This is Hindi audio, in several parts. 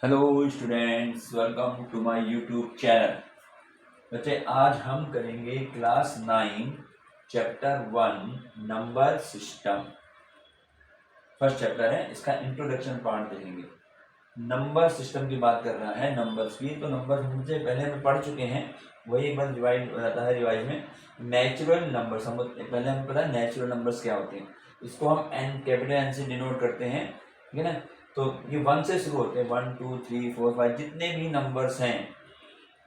Hello students, welcome to my YouTube channel. बच्चे, आज हम करेंगे class 9 chapter 1 number system. First chapter है, इसका इंट्रोडक्शन पार्ट देखेंगे। नंबर सिस्टम की बात कर रहा है, नंबर्स की। तो नंबर्स मुझे पहले हम पढ़ चुके हैं, वही एक बार रिवाइज हो जाता है। रिवाइज में नेचुरल नंबर्स हम पहले हमें पता है नेचुरल नंबर्स क्या होते हैं। इसको हम एन, कैपिटल एन से डिनोट करते हैं, ठीक है ना। तो ये 1 से शुरू होते हैं, 1 2 3 4 5 जितने भी नंबर्स हैं,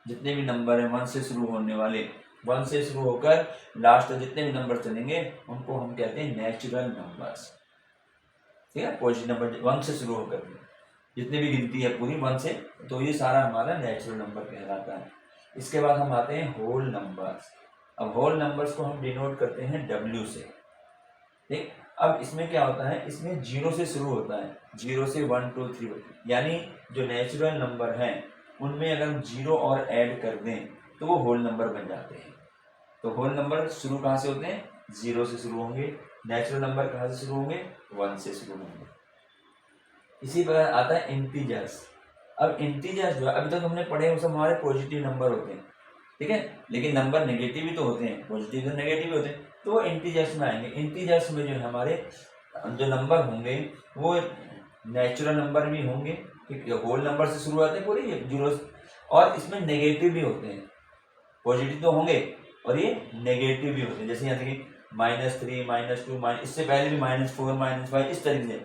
जितने भी नंबर हैं 1 से शुरू होने वाले, 1 से शुरू होकर लास्ट तक जितने भी नंबर चलेंगे उनको हम कहते हैं नेचुरल नंबर्स। ठीक है, पॉजिटिव नंबर 1 से शुरू होकर जितनी भी गिनती है पूरी 1 से, तो ये सारा हमारा नेचुरल नंबर कहलाता है। इसके बाद हम आते हैं होल नंबर्स। अब होल नंबर्स को हम डिनोट करते हैं W से। ठीक, अब इसमें क्या होता है, इसमें 0 से शुरू होता है, 0 से 1 2 3, यानी जो नेचुरल नंबर हैं उनमें अगर हम 0 और ऐड कर दें तो वो होल नंबर बन जाते हैं। तो होल नंबर शुरू कहाँ से होते हैं, 0 से शुरू होंगे। नेचुरल नंबर कहाँ से शुरू होंगे, 1 से शुरू होंगे। इसी प्रकार आता है इंटीजर्स। अब इंटीजर्स जो है अभी तक हमने पढ़े वो सब हमारे पॉजिटिव नंबर होते हैं, ठीक है। लेकिन नंबर नेगेटिव भी तो होते हैं, पॉजिटिव और नेगेटिव भी होते हैं, तो वो इंटीजर्स में आएंगे। इंटीजर्स में जो है हमारे जो नंबर होंगे वो नेचुरल नंबर भी होंगे, ठीक है। होल नंबर से शुरू होते हैं पूरे 0, और इसमें नेगेटिव भी होते हैं। पॉजिटिव तो होंगे और ये नेगेटिव भी होते हैं। जैसे यहाँ देखिए -3 -2, इससे पहले भी -4 -5, इस तरीके से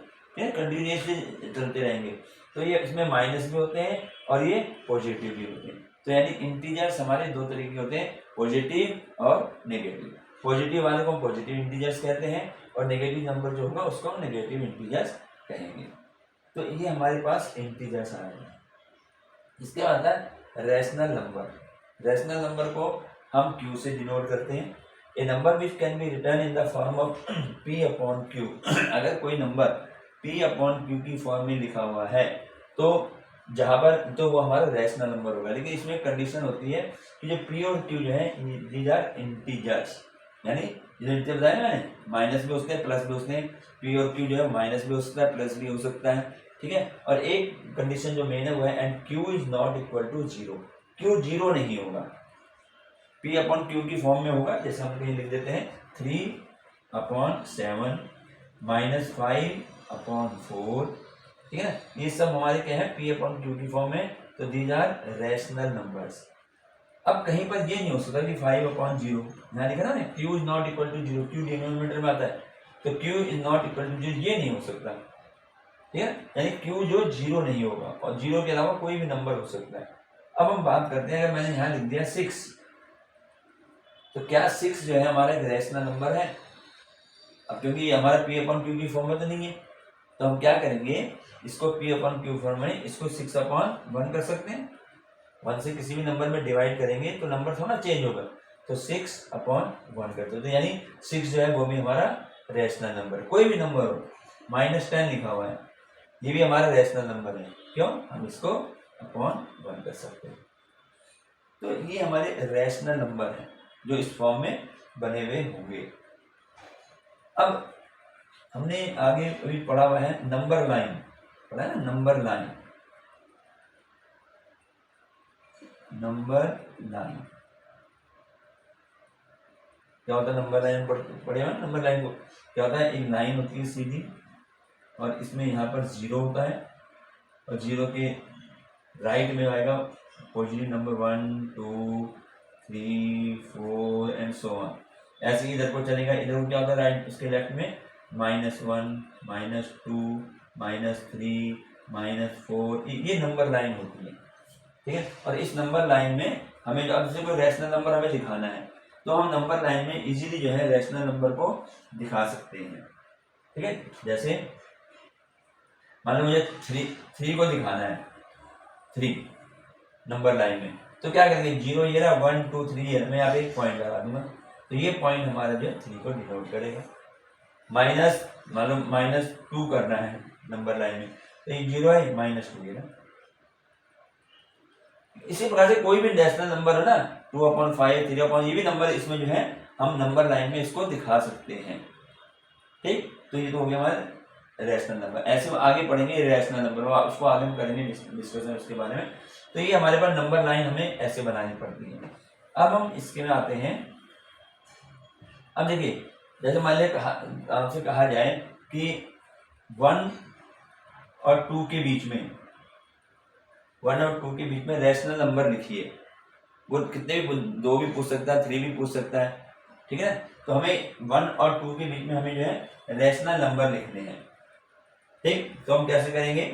कंटिन्यूसली चलते रहेंगे। तो ये इसमें माइनस भी होते हैं और ये पॉजिटिव भी होते हैं। तो यानी इंटीजर्स हमारे दो तरीके के होते हैं, पॉजिटिव और नेगेटिव। पॉजिटिव वाले को हम पॉजिटिव इंटीजर्स कहते हैं और नेगेटिव नंबर जो होगा उसको हम नेगेटिव इंटीजर्स कहेंगे। तो ये हमारे पास इंटीजर्स आ रहे हैं। इसके बाद है रैशनल नंबर। रैशनल नंबर को हम Q से डिनोट करते हैं। A number which can be written in the form of P/Q। अगर कोई नंबर P/Q की फॉर्म में लिखा हुआ है तो जहाँ पर, तो वो हमारा रैशनल नंबर होगा। लेकिन इसमें कंडीशन होती है कि जो P और Q जो है दीज आर इंटीजर्स, यानी जो बताया ना मैंने, माइनस भी हो सकते हैं प्लस भी हो सकते हैं। P और Q जो है माइनस भी हो सकता है प्लस भी हो सकता है, ठीक है। और एक कंडीशन जो मेन है वो है and Q is not equal to 0। Q 0 नहीं होगा, P/Q की फॉर्म में होगा। जैसे हम कहीं लिख देते हैं 3/7 -5/4, ठीक है ना। ये सब हमारे क्या है, P/Q की फॉर्म में। तो दीज आर रैशनल नंबर्स। अब कहीं पर ये नहीं हो सकता कि 5/0, यहाँ लिखा ना Q is not equal to 0, Q denominator में आता है, तो Q is not equal to 0 ये नहीं हो सकता, ठीक है। यानी Q जो 0 नहीं होगा, और 0 के अलावा कोई भी नंबर हो सकता है। अब हम बात करते हैं, अगर मैंने यहाँ लिख दिया 6, तो क्या 6 जो है हमारा एक रैशनल नंबर है। अब क्योंकि हमारा P/Q की फॉर्म में तो नहीं है, तो हम क्या करेंगे, इसको P/Q फॉर्म में इसको 6/1 कर सकते हैं। 1 से किसी भी नंबर में डिवाइड करेंगे तो नंबर थोड़ा चेंज होगा, तो 6/1 करते हैं। तो यानी 6 जो है वो भी हमारा रैशनल नंबर है। कोई भी नंबर हो, -10 लिखा हुआ है, ये भी हमारा रैशनल नंबर है। क्यों, हम इसको /1 कर सकते हैं। तो ये हमारे रैशनल नंबर हैं जो इस फॉर्म में बने हुए होंगे। अब हमने आगे अभी पढ़ा हुआ है नंबर लाइन, पढ़ा है ना, नंबर लाइन। नंबर लाइन क्या होता है, नंबर लाइन पढ़े हुए नंबर लाइन को क्या होता है, एक लाइन होती है सीधी, और इसमें यहाँ पर 0 होता है, और 0 के राइट में आएगा positive number 1 2 3 4 and so on. ऐसे ही इधर को चलेगा, इधर को क्या होता है, राइट उसके लेफ्ट में -1 -2 -3 -4, ये नंबर लाइन होती है, ठीक है। और इस नंबर लाइन में हमें अब जैसे कोई रैशनल नंबर हमें दिखाना है, तो हम नंबर लाइन में इजीली जो है रैशनल नंबर को दिखा सकते हैं, ठीक है। जैसे मान लो मुझे 3 को दिखाना है, 3 नंबर लाइन में, तो क्या करेंगे, 0 ये रहा, 1 2 3 है, मैं यहाँ पे एक पॉइंट लगा दूंगा, तो ये पॉइंट हमारा जो है 3 को डिनोट करेगा। माइनस, मान लो -2 करना है नंबर लाइन में, तो ये 0 है, -2 है ना। इसी प्रकार से कोई भी रैशनल नंबर है ना, 2/5 3/, ये भी नंबर इसमें जो है हम नंबर लाइन में इसको दिखा सकते हैं, ठीक। तो ये तो हो गया हमारा रैशनल नंबर, ऐसे हम आगे पढ़ेंगे रैशनल नंबर, उसको आगे हम करेंगे डिस्कशन उसके बारे में। तो ये हमारे पास नंबर लाइन हमें ऐसे बनानी पड़ती है। अब हम इसके में आते हैं। अब देखिए, जैसे मान लिया आपसे कहा जाए कि 1 और 2 के बीच में, 1 और 2 के बीच में रैशनल नंबर लिखिए। वो कितने भी, 2 भी पूछ सकता है, 3 भी पूछ सकता है, ठीक है। तो हमें 1 और 2 के बीच में हमें जो है रैशनल नंबर लिखने हैं, ठीक। तो हम कैसे करेंगे,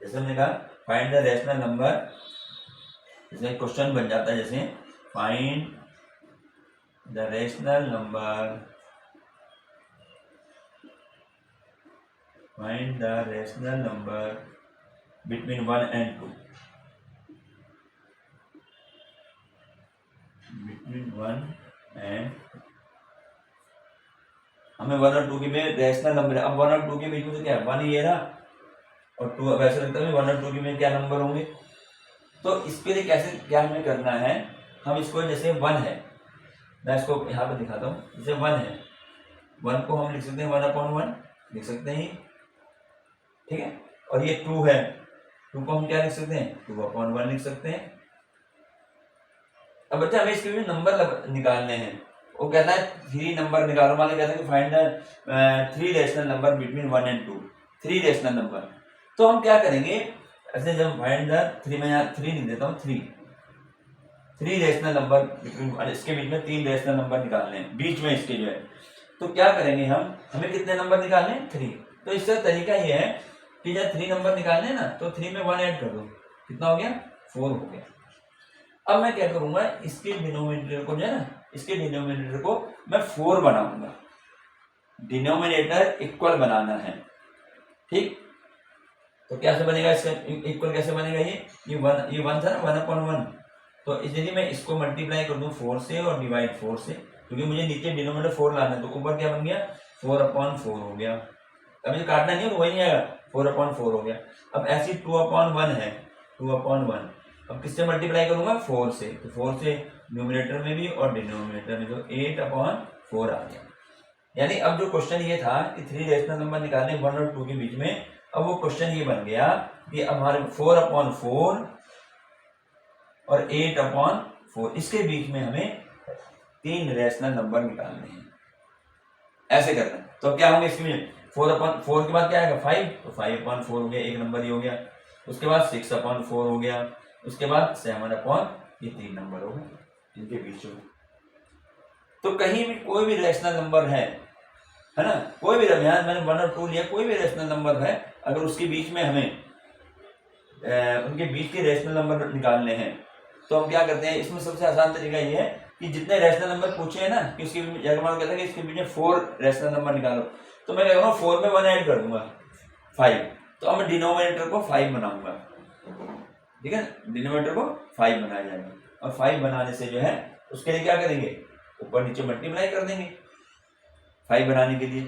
जैसे हमने कहा फाइंड द रैशनल नंबर, जैसे क्वेश्चन बन जाता है, जैसे find the rational number, find the rational number between 1 and 2, between 1 and 2। हमें 1 और 2 के में रैशनल नंबर है। अब 1 और 2 के बीच में तो क्या है, 1 ये रहा और 2, अब ऐसा लगता है 1 और 2 के में क्या नंबर होंगे। तो इसके लिए कैसे क्या हमें करना है, हम इसको जैसे 1 है, मैं इसको यहाँ पे दिखाता हूँ, जैसे 1 है, 1 को हम लिख सकते हैं 1/1 लिख सकते हैं, ठीक है। और ये 2 है, 2 को हम क्या लिख सकते हैं, 2/1 लिख सकते हैं। अब बच्चा हमें इसके भी नंबर निकालने हैं। वो कहता है 3 नंबर निकालो, मान कहता है कि find the 3 rational number between 1 and 2, 3 rational number. तो हम क्या करेंगे, ऐसे जब फाइंड द 3, मैं यहाँ 3 लिख देता हूँ, 3 रैशनल नंबर बिटवीन, इसके बीच में 3 रैशनल नंबर निकालने हैं बीच में इसके जो है। तो क्या करेंगे हम, हमें कितने नंबर निकालने हैं, 3। तो इसका तरीका ये है कि जब 3 नंबर निकालने हैं ना, तो 3 में 1 ऐड कर दो, कितना हो गया, 4 हो गया। अब मैं क्या करूंगा, इसके डिनोमिनेटर को जो है ना, इसके डिनोमिनेटर को मैं 4 बनाऊंगा, डिनोमिनेटर इक्वल बनाना है, ठीक। तो कैसे बनेगा इसका इक्वल, कैसे बनेगा, ये 1 था ना, 1/1। तो इसलिए मैं इसको मल्टीप्लाई कर दूं 4 से और डिवाइड 4 से, क्योंकि मुझे नीचे डिनोमिनेटर 4 लाना है। तो ऊपर क्या बन गया, 4/4 हो गया। अब ये काटना नहीं है तो वही नहीं आएगा, 4/4 हो गया। अब ऐसी 2/1 है, 2/1, अब किससे मल्टीप्लाई करूंगा, 4 से। तो 4 से न्यूमिनेटर में भी और डिनोमिनेटर में, तो 8/4 आ गया। यानी अब जो क्वेश्चन ये था कि 3 रैशनल नंबर निकालने 1 और 2 के बीच में, अब वो क्वेश्चन ये बन गया कि अब हमारे 4/4 और 8/4, इसके बीच में हमें 3 रैशनल नंबर निकालने हैं, ऐसे करना है। तो क्या होंगे इसमें, 4/4 के बाद क्या आएगा, 5, तो 5/4 हो गया, एक नंबर ही हो गया। उसके बाद 6/4 हो गया, उसके बाद 7/, ये 3 नंबर हो गए इनके बीच में। तो कहीं भी कोई भी रैशनल नंबर है ना, कोई भी, ध्यान मैंने 1 और 2 लिया, कोई भी रैशनल नंबर है, अगर उसके बीच में हमें उनके बीच के रैशनल नंबर निकालने हैं, तो हम क्या करते हैं, इसमें सबसे आसान तरीका ये है कि जितने रैशनल नंबर पूछे हैं ना, कि उसके अगर मान कहता है कि इसके बीच में 4 रैशनल नंबर निकालो, तो मैं क्या करूँगा, 4 में 1 ऐड कर दूंगा, 5। तो अब मैं डिनोमिनेटर को 5 बनाऊंगा, ठीक है, डिनोमिनेटर को 5 बनाया जाएगा। और 5 बनाने से जो है उसके लिए क्या करेंगे, ऊपर नीचे मल्टीप्लाई कर देंगे 5 बनाने के लिए।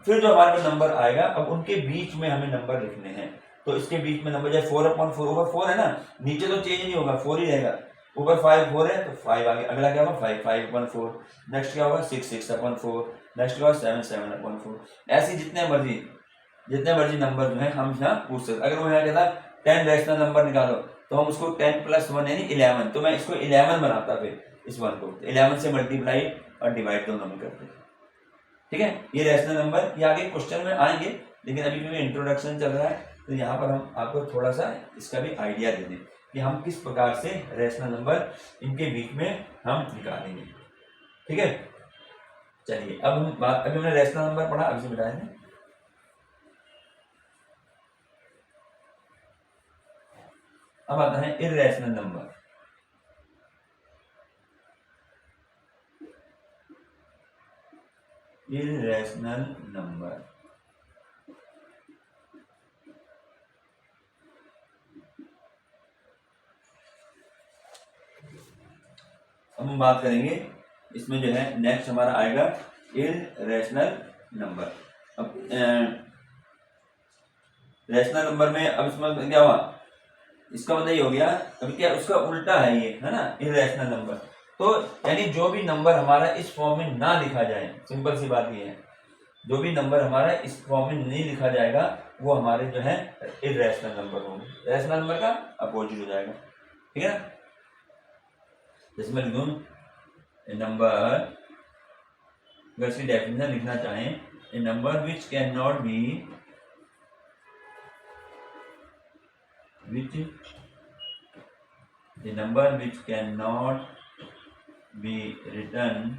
फिर जो हमारे पास नंबर आएगा, अब उनके बीच में हमें नंबर लिखने हैं। तो इसके बीच में नंबर जैसे 4/4, ऊपर 4 है ना, नीचे तो चेंज नहीं होगा, 4 ही रहेगा। ऊपर 5/4 है तो 5 आगे, अगला क्या होगा, 5/4। नेक्स्ट क्या होगा, 6/4। नेक्स्ट क्या होगा, 7/4। ऐसे जितने मर्जी नंबर जो है हम यहाँ पूछ सकते। अगर वो यहाँ कहता 10 रैशनल नंबर निकालो, तो हम उसको 10 + 1 यानी 11, तो मैं इसको 11 बनाता, फिर इस 1 को 11 से मल्टीप्लाई और डिवाइड दोनों में करते, ठीक है। ये रैशनल नंबर ये आगे क्वेश्चन में आएंगे, लेकिन अभी क्योंकि इंट्रोडक्शन चल रहा है, तो यहाँ पर हम आपको थोड़ा सा इसका भी आइडिया दे दें कि हम किस प्रकार से रैशनल नंबर इनके बीच में हम निकालेंगे, ठीक है। चलिए अब हम अभी हमने रैशनल नंबर पढ़ा, अभी से बताएंगे। अब आता है इर्रेशनल नंबर। इर्रेशनल नंबर अब हम बात करेंगे, इसमें जो है नेक्स्ट हमारा आएगा इर्रेशनल नंबर। अब रैशनल नंबर में अब इसमें क्या हुआ, इसका मतलब ये हो गया, अभी क्या उसका उल्टा है ये, है ना, इर्रेशनल नंबर। तो यानी जो भी नंबर हमारा इस फॉर्म में ना लिखा जाए, सिंपल सी बात ये है, जो भी नंबर हमारा इस फॉर्म में नहीं लिखा जाएगा वो हमारे जो है इर्रेशनल नंबर होंगे। रैशनल नंबर का अपोजिट हो जाएगा, ठीक है ना। जैसे मैं लिख दूं नंबर, अगर इसकी डेफिनेशन लिखना चाहें, a number which can not be the number which cannot be written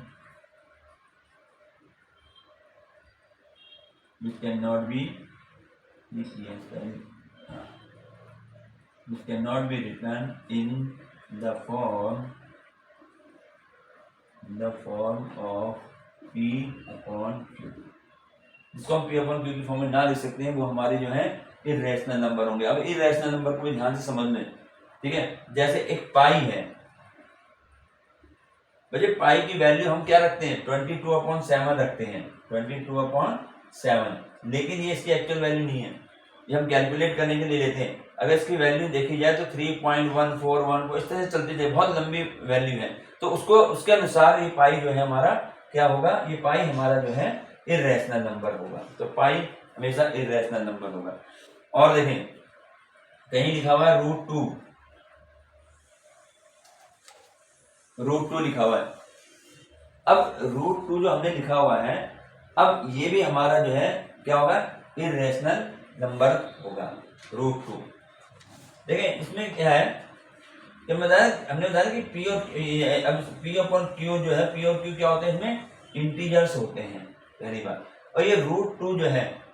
which cannot be written in the form of p upon q। जिसको हम p upon q की फॉर्म में ना लिख सकते हैं वो हमारे जो है इर्रेशनल नंबर होंगे। अब इर्रेशनल नंबर को ध्यान से समझ लें, ठीक है। जैसे एक पाई है, बच्चे पाई की वैल्यू हम क्या रखते हैं 22/7 रखते हैं, 22/7, लेकिन ये इसकी एक्चुअल वैल्यू नहीं है, ये हम कैलकुलेट करने के लिए लेते हैं। अगर इसकी वैल्यू देखी जाए तो 3.141 को इस तरह से चलती है, बहुत लंबी वैल्यू है, तो उसको उसके अनुसार ये पाई जो है हमारा क्या होगा, ये पाई हमारा जो है इर्रेशनल नंबर होगा। तो पाई हमेशा इर्रेशनल नंबर होगा। और देखें कहीं लिखा हुआ है √2 लिखा हुआ है। अब √2 जो हमने लिखा हुआ है, अब ये भी हमारा जो है क्या होगा इर्रेशनल नंबर होगा √2। देखें इसमें क्या है कि हमने बताया कि p और अब p अपॉन q जो है, p और q क्या होते हैं, इसमें इंटीजर्स होते हैं पहली बात। और ये √2 जो है,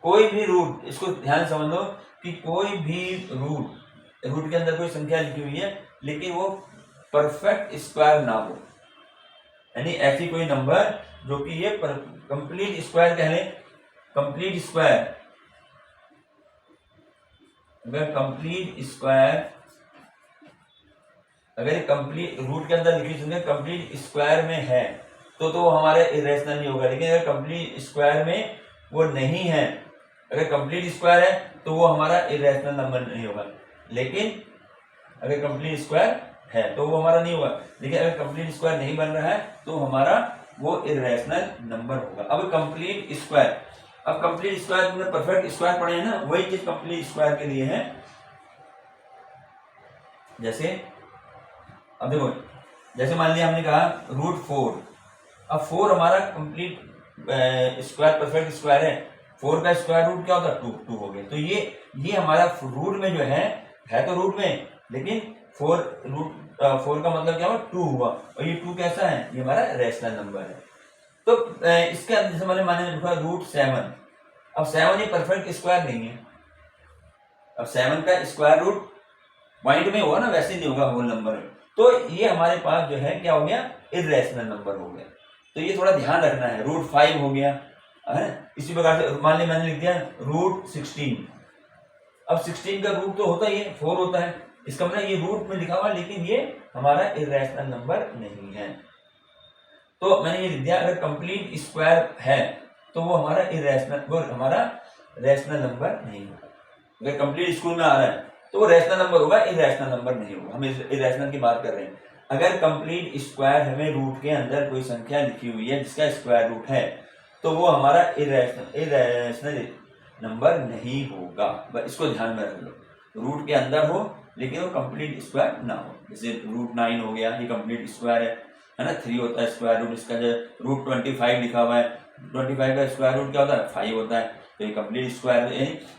कोई भी रूट, इसको ध्यान से समझ लो कि कोई भी रूट के अंदर कोई संख्या लिखी हुई है लेकिन वो परफेक्ट स्क्वायर ना हो, यानी ऐसी कोई नंबर जो कि ये कंप्लीट स्क्वायर कह लें, कंप्लीट स्क्वायर, अगर कंप्लीट स्क्वायर, अगर कंप्लीट रूट के अंदर लिखी संख्या कंप्लीट स्क्वायर में है तो वो हमारे इरेशनल नहीं होगा। लेकिन अगर कंप्लीट स्क्वायर में वो नहीं है, अगर कंप्लीट स्क्वायर है तो वो हमारा इरेशनल नंबर नहीं होगा। लेकिन अगर कंप्लीट स्क्वायर है तो वो हमारा नहीं होगा, लेकिन अगर कंप्लीट स्क्वायर नहीं बन रहा है तो हमारा वो इरेशनल नंबर होगा। अब कंप्लीट स्क्वायर, अब कंप्लीट स्क्वायर में परफेक्ट स्क्वायर पढ़े हैं ना, वही चीज कंप्लीट स्क्वायर के लिए है। जैसे अब देखो, जैसे मान लिया हमने कहा √4, अब 4 हमारा कंप्लीट स्क्वायर, परफेक्ट स्क्वायर है, 4 का स्क्वायर रूट क्या होता है 2 हो गया। तो ये हमारा रूट में जो है तो रूट में, लेकिन 4 का मतलब क्या हुआ 2 हुआ, और ये 2 कैसा है, ये हमारा रैशनल नंबर है। तो इसके अंदर जैसे मैंने माने लिखा √7, अब 7 ये परफेक्ट स्क्वायर नहीं है, अब 7 का स्क्वायर रूट पॉइंट में होगा ना, वैसे नहीं होगा होल नंबर में, तो ये हमारे पास जो है क्या हो गया इर्रेशनल नंबर हो गया। तो ये थोड़ा ध्यान रखना है। √5 हो गया है, इसी प्रकार से मान ली मैंने लिख दिया √16, अब 16 का रूट तो होता ही है 4 होता है, इसका मतलब ये रूट में लिखा हुआ लेकिन ये हमारा इर्रेशनल नंबर नहीं है। तो मैंने ये लिख दिया अगर कंप्लीट स्क्वायर है तो वो हमारा इर्रेशनल, वो हमारा रैशनल नंबर नहीं होगा। अगर कंप्लीट स्कूल में आ रहा है तो वो रैशनल नंबर होगा, इर्रेशनल नंबर नहीं होगा। हम इर्रेशनल की बात कर रहे हैं। अगर कंप्लीट स्क्वायर हमें रूट के अंदर कोई संख्या लिखी हुई है जिसका स्क्वायर रूट है तो वो हमारा इर्रेशनल नंबर नहीं होगा। बस इसको ध्यान में रख लो, रूट के अंदर हो लेकिन वो कंप्लीट स्क्वायर ना हो। जैसे √9 हो गया, ये कंप्लीट स्क्वायर है ना, 3 होता है स्क्वायर रूट इसका। जो √25 लिखा हुआ है, 25 का स्क्वायर रूट क्या होता है 5 होता है, तो ये कंप्लीट स्क्वायर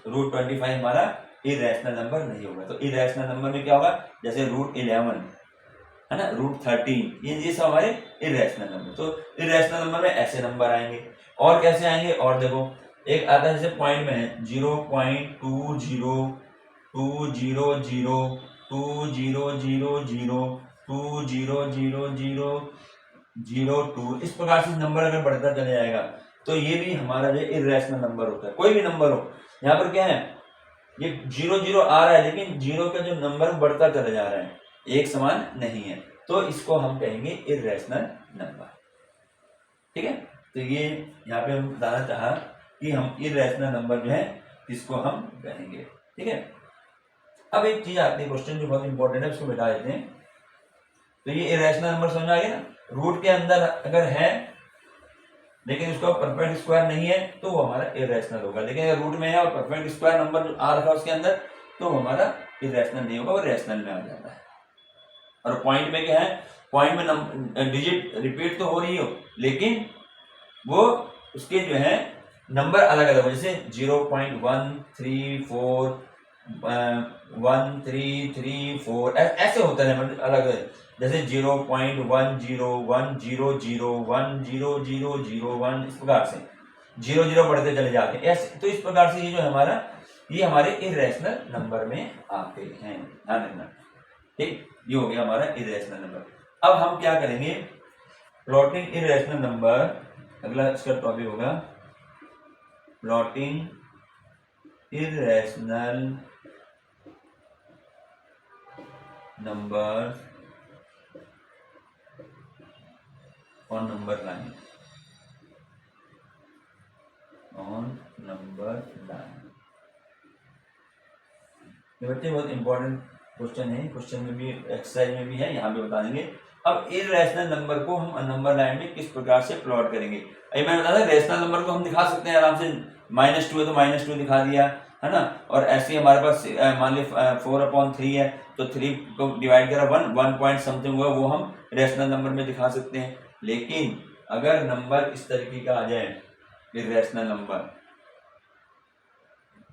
√25 हमारा इरेशनल नंबर नहीं होगा। तो इरेशनल नंबर में क्या होगा, जैसे √11 है ना, √13, ये सब हमारे इरेशनल नंबर। तो इरेशनल नंबर में ऐसे नंबर आएंगे। और कैसे आएंगे, और देखो एक आता है जैसे पॉइंट में है 0.20202000200002, इस प्रकार से नंबर अगर बढ़ता चले जाएगा तो ये भी हमारा जो इरेशनल नंबर होता है। कोई भी नंबर हो, यहाँ पर क्या है ये 0 आ रहा है लेकिन 0 का जो नंबर बढ़ता चला जा रहा है, एक समान नहीं है, तो इसको हम कहेंगे इरेशनल नंबर। ठीक है, तो ये यहाँ पे हम बताना चाहा कि हम इरेशनल नंबर जो है इसको हम कहेंगे। ठीक है, अब एक चीज आती है क्वेश्चन जो बहुत इंपॉर्टेंट है, उसको बिठा देते हैं। तो ये इरेशनल नंबर समझ आ गया ना, रूट के अंदर अगर है लेकिन उसका परफेक्ट स्क्वायर नहीं है तो वो हमारा इरेशनल होगा। लेकिन अगर रूट में है और परफेक्ट स्क्वायर नंबर आ रखा है उसके अंदर तो वो हमारा इरेशनल नहीं होगा, वो रेशनल में आ जाता है। और पॉइंट में क्या है, पॉइंट में डिजिट रिपीट तो हो रही हो लेकिन वो उसके जो है नंबर अलग अलग हो, जैसे 0.134 1334 ऐसे होता है अलग अलग, जैसे 0.10100100001 इस प्रकार से 00 बढ़ते चले जाते हैं ऐसे। तो इस प्रकार से ये जो हमारा ये हमारे इरेशनल नंबर में आते हैं, ध्यान रखना। ठीक, ये हो गया हमारा इरेशनल नंबर। अब हम क्या करेंगे, प्लॉटिंग इरेशनल नंबर, अगला इसका टॉपिक होगा plotting irrational number on number line, on number line. ये बच्चे बहुत इंपॉर्टेंट क्वेश्चन है, क्वेश्चन में भी एक्सरसाइज में भी है, यहाँ पे बता देंगे। अब इरेशनल नंबर को हम नंबर लाइन में किस प्रकार से प्लॉट करेंगे। अभी मैंने बताया रेशनल नंबर को हम दिखा सकते हैं आराम से, -2 है तो -2 दिखा दिया है ना। और ऐसे ही हमारे पास मान ली 4/3 है तो 3 को डिवाइड करा 1 पॉइंट समथिंग हुआ, वो हम रेशनल नंबर में दिखा सकते हैं। लेकिन अगर नंबर इस तरीके का आ जाए इरेशनल नंबर,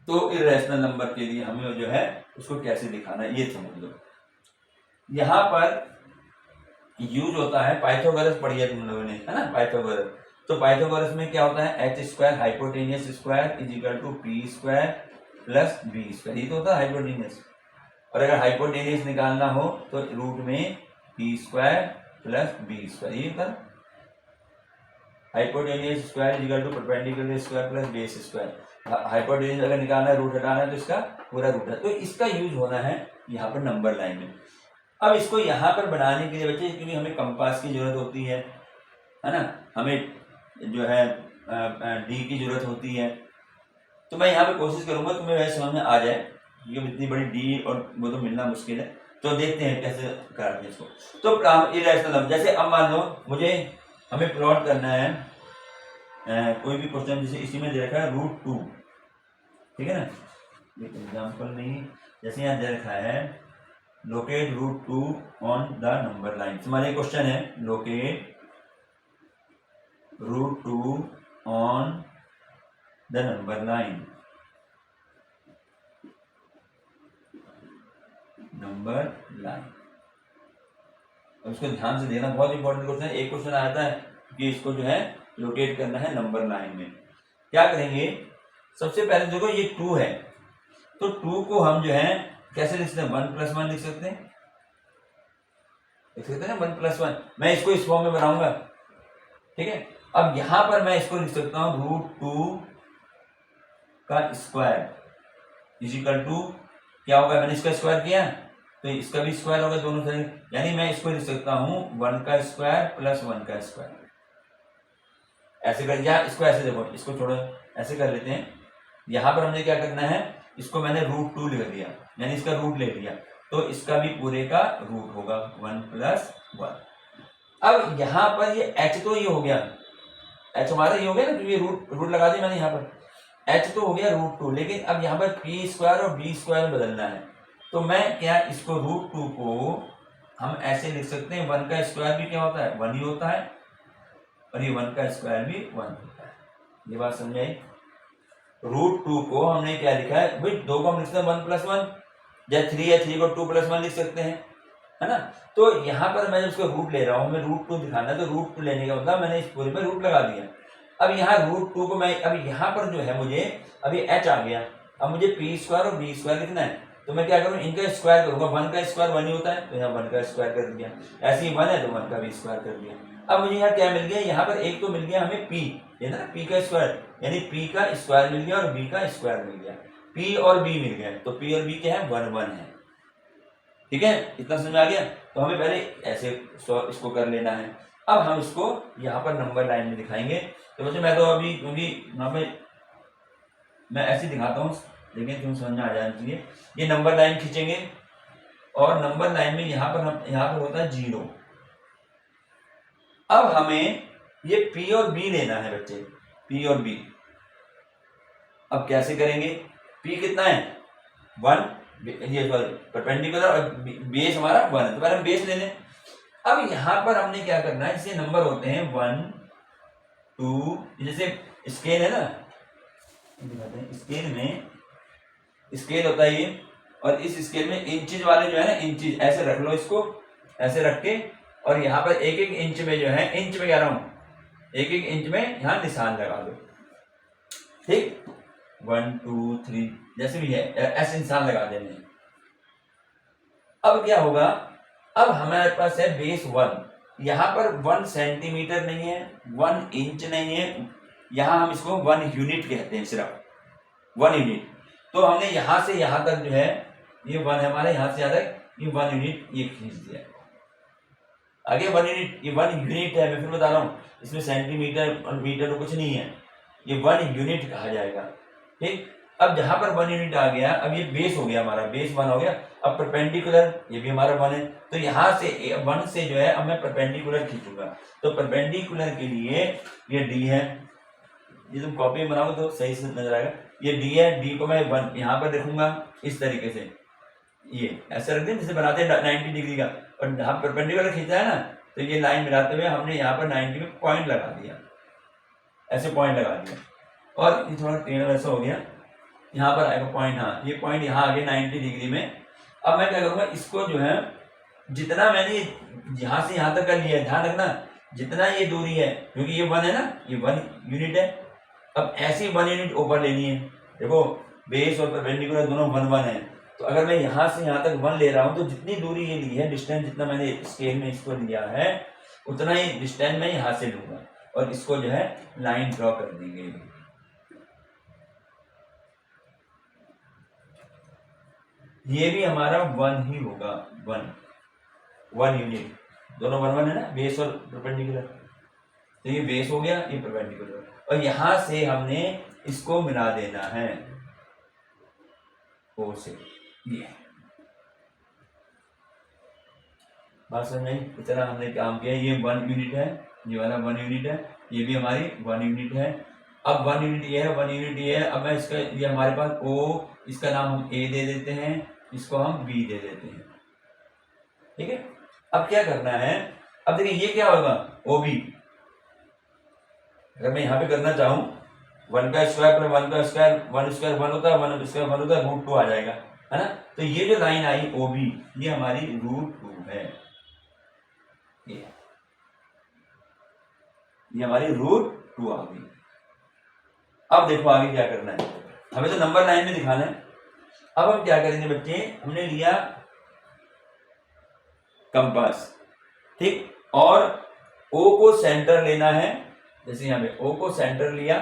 तो इरेशनल नंबर के लिए हमें जो है उसको कैसे दिखाना है ये समझ लो। यहाँ पर यूज होता है पाइथागोरस, पढ़ी है तुम लोगों ने, है ना, पाइथागोरस। तो पाइथागोरस में क्या होता है, h square hypotenuse square is equal to p square plus b square, ये तो होता है हाइपोटेनियस। और अगर हाइपोटेनियस निकालना हो तो रूट में p square plus b square, ये होता है hypotenuse square is equal to perpendicular square plus base square. Hypotenuse अगर निकालना है, रूट हटाना है तो इसका पूरा रूट है। तो इसका यूज होना है यहाँ पर नंबर लाइन में। अब इसको यहाँ पर बनाने के लिए बच्चे, क्योंकि हमें कंपास की जरूरत होती है ना, हमें जो है डी की जरूरत होती है। तो मैं यहाँ पे कोशिश करूंगा तुम्हें वैसे समझ में आ जाए, क्योंकि इतनी बड़ी डी और वो तो मिलना मुश्किल है। तो देखते हैं कैसे करते हैं इसको। तो इरेशनल नंबर, जैसे अब मान लो मुझे हमें प्लॉट करना है कोई भी क्वेश्चन, जैसे इसी में दे रखा है √2, ठीक है ना, ये एग्जाम्पल नहीं, जैसे यहाँ दे रखा है locate √2 on the number line. हमारे क्वेश्चन है locate √2 on the number line, number line. अब इसको ध्यान से देखना, बहुत इंपॉर्टेंट क्वेश्चन है। एक क्वेश्चन आता है कि इसको जो है लोकेट करना है नंबर लाइन में। क्या करेंगे, सबसे पहले देखो ये 2 है, तो 2 को हम जो है कैसे लिख सकते हैं, 1+1 लिख सकते हैं, लिख सकते हैं ना 1+1। मैं इसको इस फॉर्म में बनाऊंगा, ठीक है। अब यहां पर मैं इसको लिख सकता हूं √2 का स्क्वायर इज इक्वल टू क्या होगा, मैंने इसका स्क्वायर किया तो इसका भी स्क्वायर होगा दोनों तरह, यानी मैं इसको लिख सकता हूं 1 का स्क्वायर प्लस 1 का स्क्वायर। ऐसे कर, या इसको ऐसे देखो, इसको छोड़ो ऐसे कर लेते हैं। यहां पर हमने क्या करना है, इसको मैंने √2 लिख दिया, यानी इसका रूट ले लिया, तो इसका भी पूरे का रूट होगा 1+1। अब यहाँ पर ये h तो ये हो गया, h हमारा ये हो गया ना, क्योंकि रूट लगा दिया मैंने यहाँ पर, h तो हो गया √2। लेकिन अब यहाँ पर p स्क्वायर और b स्क्वायर में बदलना है, तो मैं क्या इसको √2 को हम ऐसे लिख सकते हैं, 1 का स्क्वायर भी क्या होता है 1 ही होता है, और ये 1 का स्क्वायर भी 1 होता है। ये बात समझ आई। √2 को हमने क्या लिखा है भाई, 2 को हम लिख सकते हैं 1+1, या 3 है 3 को 2+1 लिख सकते हैं, है ना। तो यहाँ पर मैं उसको रूट ले रहा हूँ, मैं √2 दिखाना है, तो √2 लेने का मतलब मैंने इस पूरे में रूट लगा दिया। अब यहाँ √2 को मैं, अब यहाँ पर जो है मुझे अभी h आ गया, अब मुझे p स्क्वायर और b स्क्वायर लिखना है, तो मैं क्या करूँ, इनका स्क्वायर करूँगा। 1 का स्क्वायर 1 ही होता है, तो यहाँ 1 का स्क्वायर कर दिया, ऐसे ही 1 है तो 1 का भी स्क्वायर कर दिया। अब मुझे यहाँ क्या मिल गया, यहाँ पर एक तो मिल गया हमें p, ये ना p का स्क्वायर, यानी p का स्क्वायर मिल गया और b का स्क्वायर मिल गया, p और b मिल गया, तो p और b क्या है 1 है, ठीक है। इतना समझ में आ गया। तो हमें पहले ऐसे इसको कर लेना है। अब हम इसको यहाँ पर नंबर लाइन में दिखाएंगे। तो वैसे मैं तो अभी, क्योंकि यहाँ पे मैं ऐसे दिखाता हूँ, लेकिन तुम समझ में आ जाना चाहिए। ये नंबर लाइन खींचेंगे और नंबर लाइन में यहाँ पर होता है 0। अब हमें ये P और B लेना है बच्चे, P और B। अब कैसे करेंगे? P कितना है 1, ये परपेंडिकुलर और बेस हमारा 1 है, तो पहले हम बेस ले लें। अब यहाँ पर हमने क्या करना है, जैसे नंबर होते हैं 1 2, जैसे स्केल है ना, स्केल में स्केल होता है ये, और इस स्केल में इंचेज वाले जो है ना, इंचेज ऐसे रख लो, इसको ऐसे रख के, और यहाँ पर एक एक इंच में जो है, इंच में कह रहा हूँ, एक एक इंच में यहाँ निशान लगा दो, ठीक, 1 2 3 जैसे भी है ऐसे निशान लगा देने। अब क्या होगा, अब हमारे पास है बेस 1, यहाँ पर 1 सेंटीमीटर नहीं है, 1 इंच नहीं है, यहाँ हम इसको 1 यूनिट कहते हैं, सिर्फ 1 यूनिट। तो हमने यहाँ से यहाँ तक जो है, ये 1 है हमारा, यहाँ से यहाँ तक ये 1 यूनिट ये खींच दिया। आगे 1 यूनिट, ये 1 यूनिट है, मैं फिर बता रहा हूँ, इसमें सेंटीमीटर और मीटर तो कुछ नहीं है, ये 1 यूनिट कहा जाएगा, ठीक। अब जहां पर 1 यूनिट आ गया, अब ये बेस हो गया हमारा, बेस 1 हो गया। अब परपेंडिकुलर ये भी हमारा 1 है, तो यहाँ से 1 से जो है अब मैं परपेंडिकुलर खींचूंगा, तो परपेंडिकुलर के लिए ये D है, ये तुम कॉपी में बनाओगे तो सही से नजर आएगा, ये D है, D को मैं 1 यहाँ पर रखूंगा इस तरीके से, ये ऐसे रख दें जैसे बनाते हैं 90 डिग्री का, और जहाँ परपेंडिकुलर खींचा है ना, तो ये लाइन मिलाते हुए हमने यहाँ पर 90 में पॉइंट लगा दिया, ऐसे पॉइंट लगा दिया, और ये थोड़ा टेढ़ा वैसा हो गया, यहाँ पर आएगा पॉइंट, हाँ ये पॉइंट यहाँ आ गया 90 डिग्री में। अब मैं क्या करूँगा, इसको जो है जितना मैंने यहाँ से यहाँ तक कर लिया है, ध्यान रखना जितना ये दूरी है, क्योंकि ये 1 है ना, ये 1 यूनिट है, अब ऐसी 1 यूनिट ऊपर लेनी है। देखो बेस और परपेंडिकुलर दोनों 1 1 है, तो अगर मैं यहाँ से यहाँ तक 1 ले रहा हूँ, तो जितनी दूरी ये ली है, डिस्टेंस जितना मैंने स्केल में इसको लिया है, उतना ही डिस्टेंस मैं यहाँ से लूंगा, और इसको जो है लाइन ड्रॉ कर देंगे। ये भी हमारा 1 ही होगा, 1 यूनिट, दोनों 1 1 है ना, बेस और परपेंडिकुलर, तो ये बेस हो गया, ये परपेंडिकुलर, और यहां से हमने इसको मिला देना है O से, ये बात समझ में? इतना हमने काम किया, ये 1 यूनिट है, ये वाला 1 यूनिट है, ये भी हमारी 1 यूनिट है। अब 1 यूनिट ये है, 1 यूनिट ये है, अब मैं इसका, ये हमारे पास O, इसका नाम हम A दे देते हैं, इसको हम B दे देते हैं, ठीक है। अब क्या करना है, अब देखिए ये क्या होगा, OB, अगर मैं यहाँ पे करना चाहूँ 1 का स्क्वायर पर 1 का स्क्वायर, 1 स्क्वायर 1 होता है, 1 स्क्वायर 1 होता है, √2 आ जाएगा, है ना। तो ये जो लाइन आई OB, ये हमारी √2 है, ये हमारी √2 आ गई। अब देखो आगे क्या करना है, हमें तो नंबर लाइन में दिखाना है। अब हम क्या करेंगे बच्चे, हमने लिया कंपास, ठीक, और O को सेंटर लेना है, जैसे यहाँ पे O को सेंटर लिया,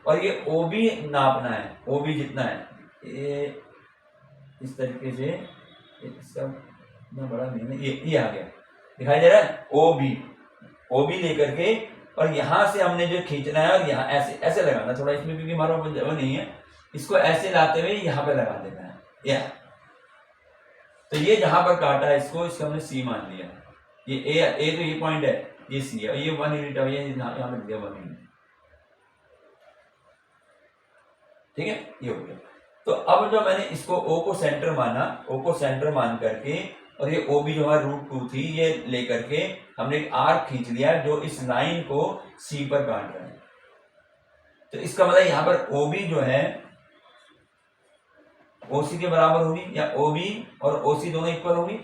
और ये OB नापना है, OB जितना है, ये इस तरीके से, इसका इतना बड़ा नहीं है, ये आ गया, दिखाई दे रहा है, OB लेकर के, और यहां से हमने जो खींचना है, और यहाँ ऐसे ऐसे लगाना थोड़ा इसमें, क्योंकि हमारा वो नहीं है, इसको ऐसे लाते हुए यहाँ पे लगा देना है, यह तो ये जहां पर काटा है इसको, इसको हमने C मान लिया, ये A तो ये पॉइंट है, ये C है, ये 1 यूनिट है, ये यहाँ पे दिया 1 यूनिट, ठीक है, ये हो गया। तो अब जो मैंने इसको O को सेंटर माना, O को सेंटर मान करके, और ये OB जो हमारी √2 थी, ये लेकर के हमने एक आर्क खींच लिया जो इस लाइन को C पर काट रहा है। तो इसका मतलब यहाँ पर OB जो है OC के बराबर होगी, या OB और OC दोनों इक्वल होगी,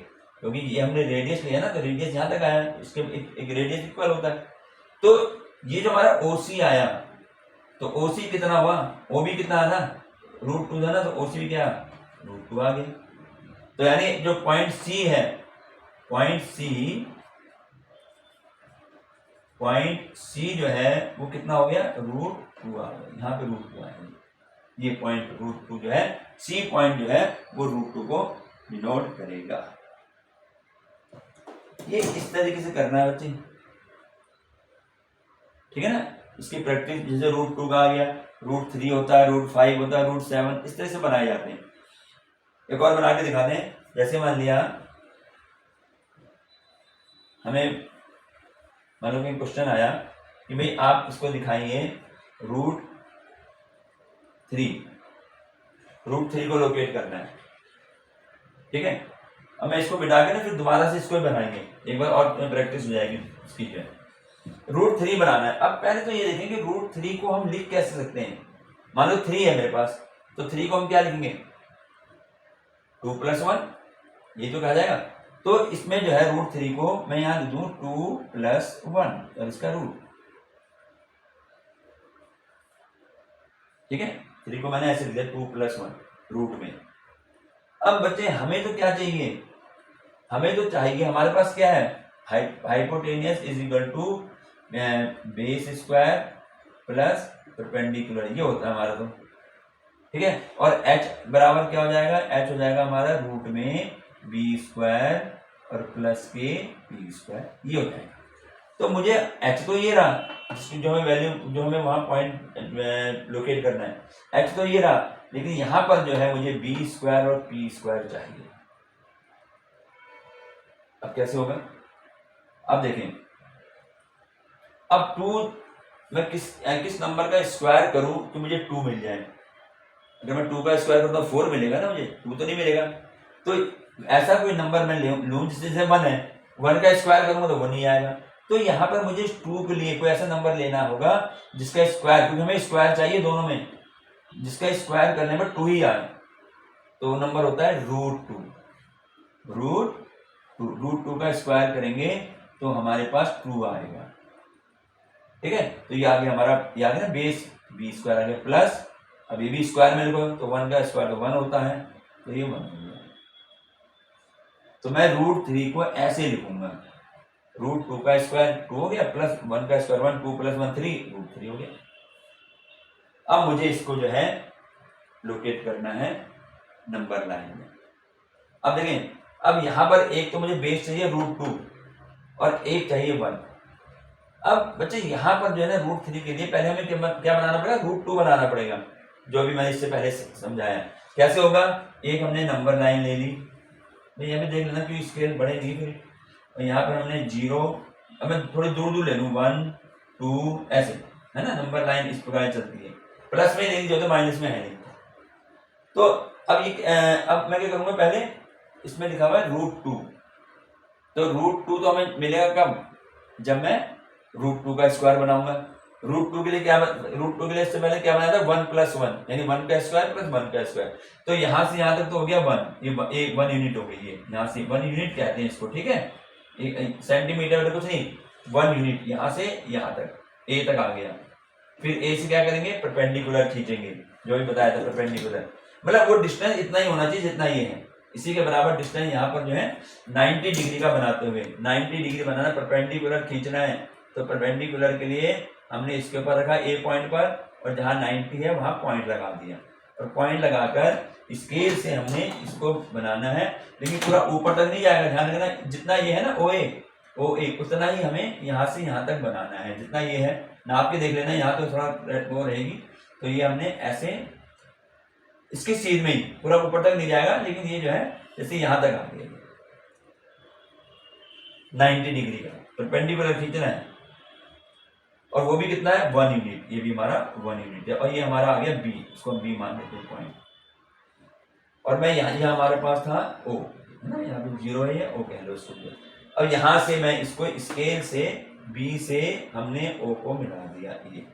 क्योंकि ये हमने रेडियस लिया ना, तो रेडियस यहाँ तक आया, इसके एक रेडियस इक्वल होता है। तो ये जो हमारा OC आया, तो OC कितना हुआ, OB कितना आया, √2 था ना, तो OC भी क्या, √2 आ गया। तो यानी जो पॉइंट C है, पॉइंट C जो है वो कितना हो गया, √2 आ गया, यहाँ पे √2 आया, ये पॉइंट √2 जो है, C पॉइंट जो है वो √2 को डिनोट करेगा। ये इस तरीके से करना है बच्चे, ठीक है ना। इसकी प्रैक्टिस जैसे √2 का आ गया, √3 होता है, √5 होता है, √7, इस तरह से बनाए जाते हैं। एक और बना के दिखाते हैं, जैसे मान लिया हमें मान लो कि क्वेश्चन आया कि भाई आप इसको दिखाइए √3 को लोकेट करना है, ठीक है। अब मैं इसको बिठा के ना फिर दोबारा से इसको ही बनाएंगे, एक बार और प्रैक्टिस हो जाएगी इसकी जो है। √3 बनाना है। अब पहले तो ये देखें कि √3 को हम लिख कैसे सकते हैं। मान लो 3 है मेरे पास, तो 3 को हम क्या लिखेंगे, 2 + 1, ये तो कहा जाएगा। तो इसमें जो है √3 को मैं यहां लिख दूं 2 + 1 और इसका रूट, ठीक है। 3 को मैंने ऐसे लिख दिया 2 + 1 रूट में। अब बच्चे हमें तो क्या चाहिए, हमें तो चाहिए, हमारे पास क्या है, hypotenuse is equal to base square plus perpendicular, ये होता है हमारा तो, ठीक है। और h बराबर क्या हो जाएगा, h हो जाएगा हमारा रूट में b² और प्लस के p², ये हो जाएगा। तो मुझे h तो ये रहा, जिसकी जो हमें वैल्यू, जो हमें वहां पॉइंट लोकेट करना है, h तो ये रहा, लेकिन यहां पर जो है मुझे b² और p² चाहिए। अब कैसे होगा, अब देखें, अब 2 मैं किस नंबर का स्क्वायर करूं तो मुझे 2 मिल जाए। अगर मैं 2 का स्क्वायर करूं तो 4 मिलेगा ना, मुझे 2 तो नहीं मिलेगा। तो ऐसा कोई नंबर मैं लूं जिससे 1 है, 1 का स्क्वायर करूंगा तो 1 ही आएगा। तो यहाँ पर मुझे 2 के लिए कोई ऐसा नंबर लेना होगा जिसका स्क्वायर, क्योंकि हमें स्क्वायर चाहिए दोनों में, जिसका स्क्वायर करने में 2 ही आए, तो वो नंबर होता है √2। √2 का स्क्वायर करेंगे तो हमारे पास 2 आएगा, ठीक है। तो ये आ गया हमारा, ये आ गया ना बेस, b² आ गया प्लस, अब ये भी स्क्वायर में लिखो तो 1 का स्क्वायर तो 1 होता है, तो ये 1 हो गया। तो मैं √3 को ऐसे लिखूंगा, √2 का स्क्वायर 2 हो गया प्लस 1 का स्क्वायर 1, 2 + 1 3, √3 हो गया। अब मुझे इसको जो है लोकेट करना है नंबर लाइन में। अब देखें, अब यहां पर एक तो मुझे बेस चाहिए √2 और एक चाहिए 1। अब बच्चे यहाँ पर जो है ना √3 के लिए पहले हमें क्या बनाना पड़ेगा, √2 बनाना पड़ेगा, जो भी मैंने इससे पहले समझाया। कैसे होगा, एक हमने नंबर लाइन ले ली, यहाँ पे देख लेना कि स्केल बढ़ेगी फिर, और यहाँ पर हमने 0, अब मैं थोड़ी दूर दूर ले लूँ 1 2 ऐसे, है ना, नंबर लाइन इस प्रकार चलती है, प्लस में नहीं जो तो माइनस में है नहीं। तो अब ये अब मैं क्या करूँगा, पहले इसमें लिखा हुआ है √2, तो √2 तो हमें मिलेगा कब, जब मैं √2 का स्क्वायर बनाऊंगा। √2 के लिए क्या, √2 के लिए इससे पहले क्या बनाया था, 1 + 1 यानी 1 का स्क्वायर प्लस 1 का स्क्वायर। तो यहां से यहां तक तो हो गया 1, ये 1 यूनिट हो गई, ये यहां से 1 यूनिट कहते हैं इसको, ठीक है। सेंटीमीटर में कुछ नहीं, 1 यूनिट यहां से यहां तक, ए तक आ गया। फिर ए से क्या करेंगे, परपेंडिकुलर खींचेंगे, जो भी बताया था परपेंडिकुलर, मतलब वो डिस्टेंस इतना ही होना चाहिए जितना ये है, इसी के बराबर डिस्टेंस यहाँ पर जो है 90 डिग्री का बनाते हुए, 90 डिग्री बनाना, परपेंडिकुलर खींचना है। तो परपेंडिकुलर के लिए हमने इसके ऊपर रखा ए पॉइंट पर, और जहां 90 है वहां पॉइंट लगा दिया, और पॉइंट लगाकर स्केल से हमने इसको बनाना है, लेकिन पूरा ऊपर तक नहीं जाएगा, ध्यान रखना, जितना ये है ना OA उतना ही हमें यहाँ से यहाँ तक बनाना है, जितना ये है, नाप के देख लेना, यहाँ तो थोड़ा वो रहेगी। तो ये हमने ऐसे इसकी सीध में ही, पूरा ऊपर तक नहीं जाएगा, लेकिन ये जो है जैसे यहाँ तक आ गया 90 डिग्री का परपेंडिकुलर खींचना है, और वो भी कितना है, 1 यूनिट, ये भी हमारा 1 यूनिट है, और ये हमारा आ गया बी, इसको बी मान लेते हैं पॉइंट। और मैं यहाँ हमारे पास था ओ, है ना, यहाँ पे 0 है, ओ कह लो इसको। अब यहाँ से मैं इसको स्केल से बी से हमने ओ को मिला दिया, ये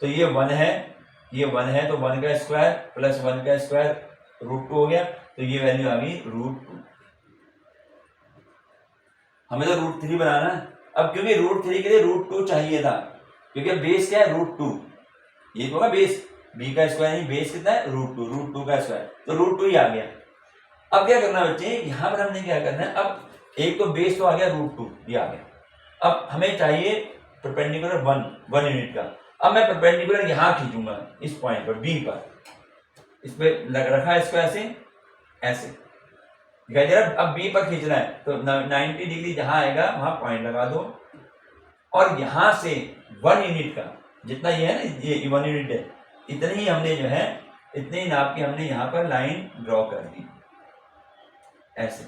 तो ये 1 है, ये 1 है, तो 1 का स्क्वायर प्लस 1 का स्क्वायर √2 हो गया, तो ये वैल्यू आ गई √2। हमें तो √3 बनाना है। अब क्योंकि √3 के लिए √2 चाहिए था, क्योंकि बेस क्या है, √2, ये होगा बेस, b का स्क्वायर नहीं, बेस कितना है, √2 का स्क्वायर, तो √2 ही आ गया। अब क्या करना है बच्चे, यहाँ पर हमने क्या करना है, अब एक तो बेस तो आ गया √2, ये आ गया। अब हमें चाहिए परपेंडिकुलर 1 यूनिट का। अब मैं परपेंडिकुलर यहाँ खींचूंगा इस पॉइंट पर, बी पर, इस पे रखा है इसको ऐसे ऐसे दिखाई दे रहा। अब बी पर खींचना है, तो 90 डिग्री जहां आएगा वहां पॉइंट लगा दो, और यहां से 1 यूनिट का, जितना ये है ना, ये 1 यूनिट है, इतने ही हमने जो है, इतने ही नाप के हमने यहाँ पर लाइन ड्रॉ कर दी ऐसे।